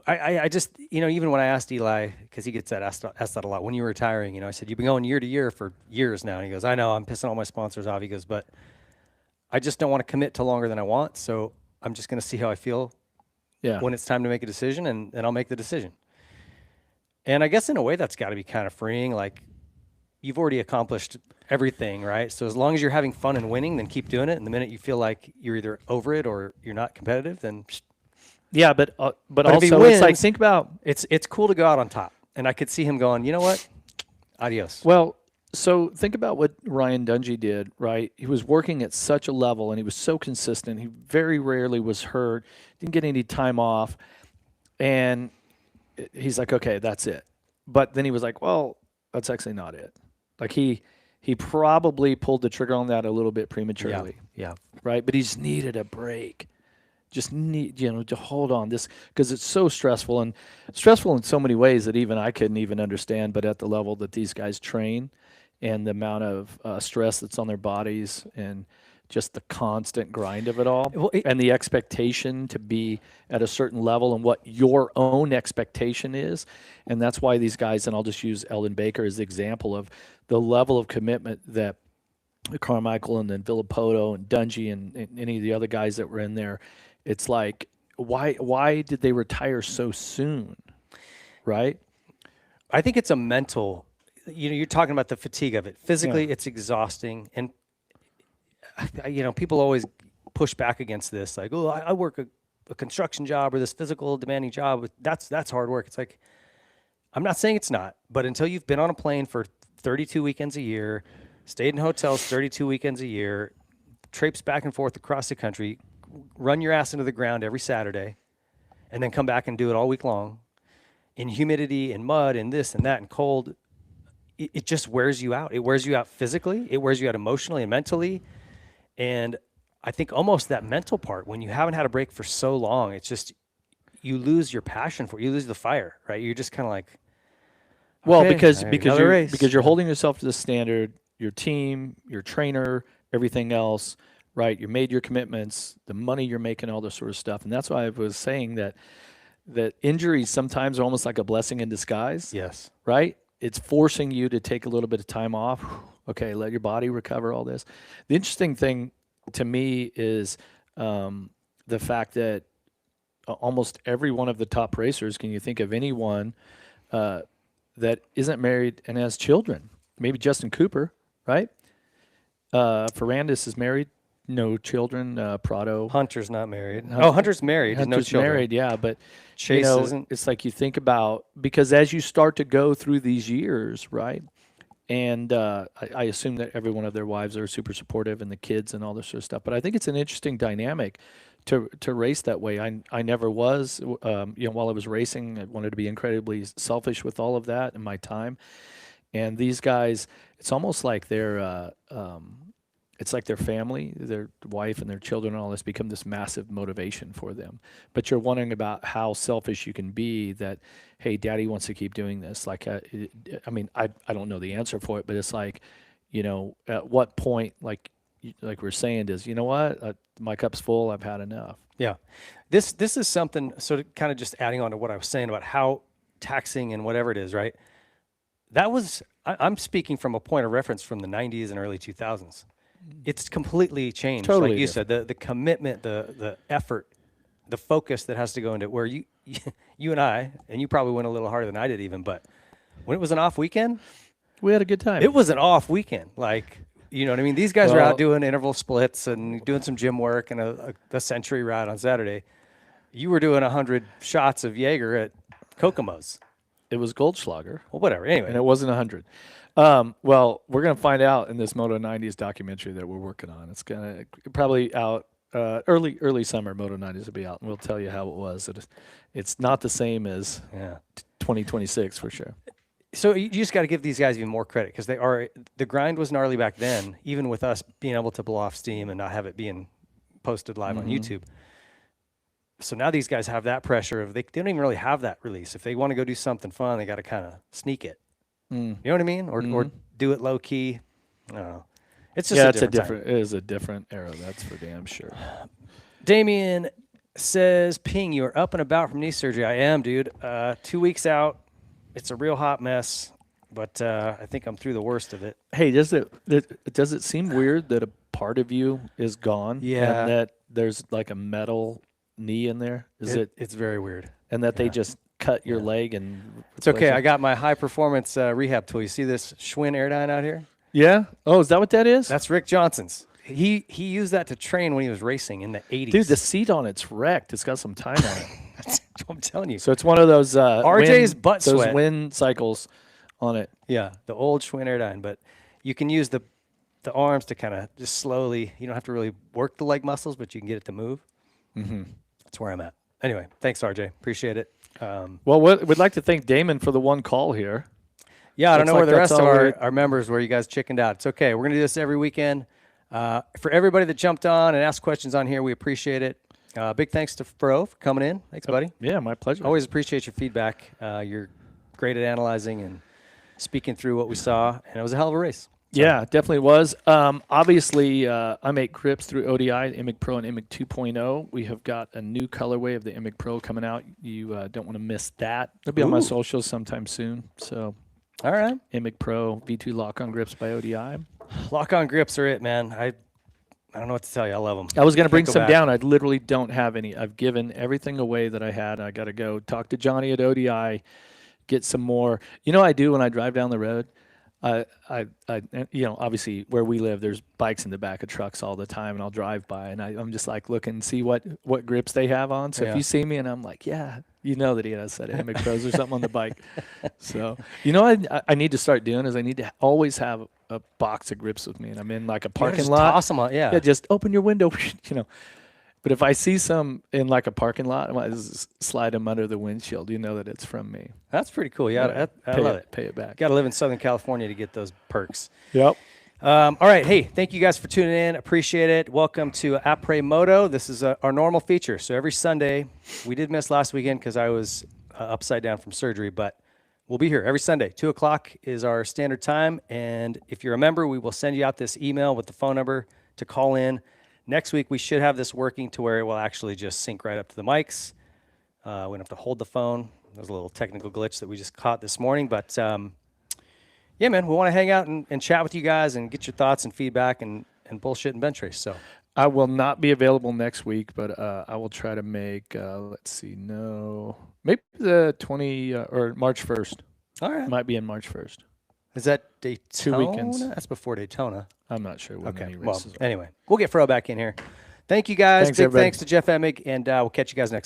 I just, even when I asked Eli, because he gets asked that a lot, when you were retiring, I said, you've been going year to year for years now. And he goes, I know, I'm pissing all my sponsors off. He goes, but I just don't want to commit to longer than I want. So I'm just going to see how I feel when it's time to make a decision, and I'll make the decision. And I guess in a way that's got to be kind of freeing. Like, you've already accomplished everything, right? So as long as you're having fun and winning, then keep doing it. And the minute you feel like you're either over it or you're not competitive, then yeah, but also wins, it's like, think about it's cool to go out on top. And I could see him going, you know what? Adios. Well, so think about what Ryan Dungey did, right? He was working at such a level and he was so consistent. He very rarely was hurt, didn't get any time off. And he's like, okay, that's it. But then he was like, well, that's actually not it. Like he probably pulled the trigger on that a little bit prematurely. Yeah. Right? But he just needed a break. Just need, to hold on this, because it's so stressful in so many ways that even I couldn't even understand. But at the level that these guys train and the amount of stress that's on their bodies and just the constant grind of it all, and the expectation to be at a certain level and what your own expectation is. And that's why these guys, and I'll just use Eldon Baker as the example of the level of commitment that Carmichael and then Villapoto and Dungey and any of the other guys that were in there. It's like, why did they retire so soon, right? I think it's a mental, you're talking about the fatigue of it. Physically, it's exhausting. And, people always push back against this. Like, oh, I work a construction job or this physical demanding job. That's hard work. It's like, I'm not saying it's not, but until you've been on a plane for 32 weekends a year, stayed in hotels 32 weekends a year, traipsed back and forth across the country, run your ass into the ground every Saturday, and then come back and do it all week long in humidity and mud and this and that and cold, it just wears you out. It wears you out physically. It wears you out emotionally and mentally. And I think almost that mental part, when you haven't had a break for so long, it's just, you lose your passion for it. You lose the fire, right? You're just kind of like, well, okay, because you're holding yourself to the standard, your team, your trainer, everything else, right? You made your commitments, the money you're making, all this sort of stuff. And that's why I was saying that injuries sometimes are almost like a blessing in disguise. Yes. Right? It's forcing you to take a little bit of time off. Okay, let your body recover all this. The interesting thing to me is the fact that almost every one of the top racers, can you think of anyone that isn't married and has children? Maybe Justin Cooper, right? Ferrandis is married. No children. Prado. Hunter's not married. Hunter's married. Hunter's no children. married, yeah. But Chase isn't. It's like you think about, because as you start to go through these years, right, And I assume that every one of their wives are super supportive, and the kids and all this sort of stuff. But I think it's an interesting dynamic to race that way. I never was, while I was racing, I wanted to be incredibly selfish with all of that and my time. And these guys, it's almost like it's like their family, their wife and their children and all this become this massive motivation for them. But you're wondering about how selfish you can be that, hey, daddy wants to keep doing this. Like, I don't know the answer for it, but it's like, at what point, like we're saying, is, you know what, my cup's full, I've had enough. Yeah. This is something, sort of kind of just adding on to what I was saying about how taxing and whatever it is, right? That was, I'm speaking from a point of reference from the 90s and early 2000s. It's completely changed. Totally like you different. said, the commitment, the effort, the focus that has to go into it, where you and I, and you probably went a little harder than I did even, but when it was an off weekend, We had a good time. it was an off weekend. Like, you know what I mean? These guys are out doing interval splits and doing some gym work and a century ride on Saturday. You were doing 100 shots of Jaeger at Kokomo's. It was Goldschlager. Well, whatever. Anyway. And it wasn't 100. Well, we're going to find out in this Moto 90s documentary that we're working on. It's going to probably out early summer. Moto 90s will be out, and we'll tell you how it was. It's not the same as 2026 for sure. So you just got to give these guys even more credit, because the grind was gnarly back then, even with us being able to blow off steam and not have it being posted live on YouTube. So now these guys have that pressure of they don't even really have that release. If they want to go do something fun, they got to kind of sneak it. You know what I mean? Or do it low key. I don't know. It's just it is a different era. That's for damn sure. Damien says, "Ping, you are up and about from knee surgery." I am, dude. 2 weeks out. It's a real hot mess, but I think I'm through the worst of it. Hey, does it seem weird that a part of you is gone? Yeah. And that there's like a metal knee in there? It's very weird. And that they just cut your leg and It's okay. I got my high performance rehab tool. You see this Schwinn Airdyne out here? Yeah. Oh, is that what that is? That's Rick Johnson's. He used that to train when he was racing in the 80s. Dude, the seat on it's wrecked. It's got some time on it. That's what I'm telling you. So it's one of those RJ's butt those sweat. wind cycles on it. Yeah, the old Schwinn Airdyne. But you can use the arms to kind of just slowly. You don't have to really work the leg muscles, but you can get it to move. That's where I'm at. Anyway, thanks, RJ. Appreciate it. Well, we'd like to thank Damon for the one call here. Yeah, I don't know Looks where the like rest that's of all our members were. You guys chickened out. It's okay. We're going to do this every weekend. For everybody that jumped on and asked questions on here, we appreciate it. Big thanks to Fro for coming in. Thanks, buddy. Yeah, my pleasure. Always appreciate your feedback. You're great at analyzing and speaking through what we saw, and it was a hell of a race. So. Yeah, definitely was. Obviously, I make grips through ODI, Emig Pro and Emig 2.0. We have got a new colorway of the Emig Pro coming out. You don't want to miss that. It'll be on my socials sometime soon. So, all right. Emig Pro V2 lock-on grips by ODI. Lock-on grips are it, man. I don't know what to tell you. I love them. I was going to bring some down. I literally don't have any. I've given everything away that I had. I got to go talk to Johnny at ODI, get some more. You know what I do when I drive down the road? I obviously where we live, there's bikes in the back of trucks all the time, and I'll drive by, and I'm just like looking and see what grips they have on. So if you see me and I'm like, yeah, you know that he has that Emig Pros or something on the bike. So, I need to start doing is I need to always have a box of grips with me, and I'm in like a parking lot. Toss them on, yeah. Just open your window, But if I see some in like a parking lot, I might just slide them under the windshield. You know that it's from me. That's pretty cool. Yeah, I love it. Pay it back. Got to live in Southern California to get those perks. Yep. All right. Hey, thank you guys for tuning in. Appreciate it. Welcome to Apres Moto. This is our normal feature. So every Sunday, we did miss last weekend because I was upside down from surgery, but we'll be here every Sunday. 2 o'clock is our standard time. And if you're a member, we will send you out this email with the phone number to call in. Next week, we should have this working to where it will actually just sync right up to the mics. We don't have to hold the phone. There's a little technical glitch that we just caught this morning. But, yeah, man, we want to hang out and chat with you guys and get your thoughts and feedback and bullshit and bench race. So I will not be available next week, but I will try to make, maybe the 20 or March 1st. All right. Might be in March 1st. Is that Daytona? 2 weekends. That's before Daytona. I'm not sure when any Well, races are. anyway, we'll get Fro back in here. Thank you, guys. Thanks, Big everybody. thanks to Jeff Emig, and we'll catch you guys next time.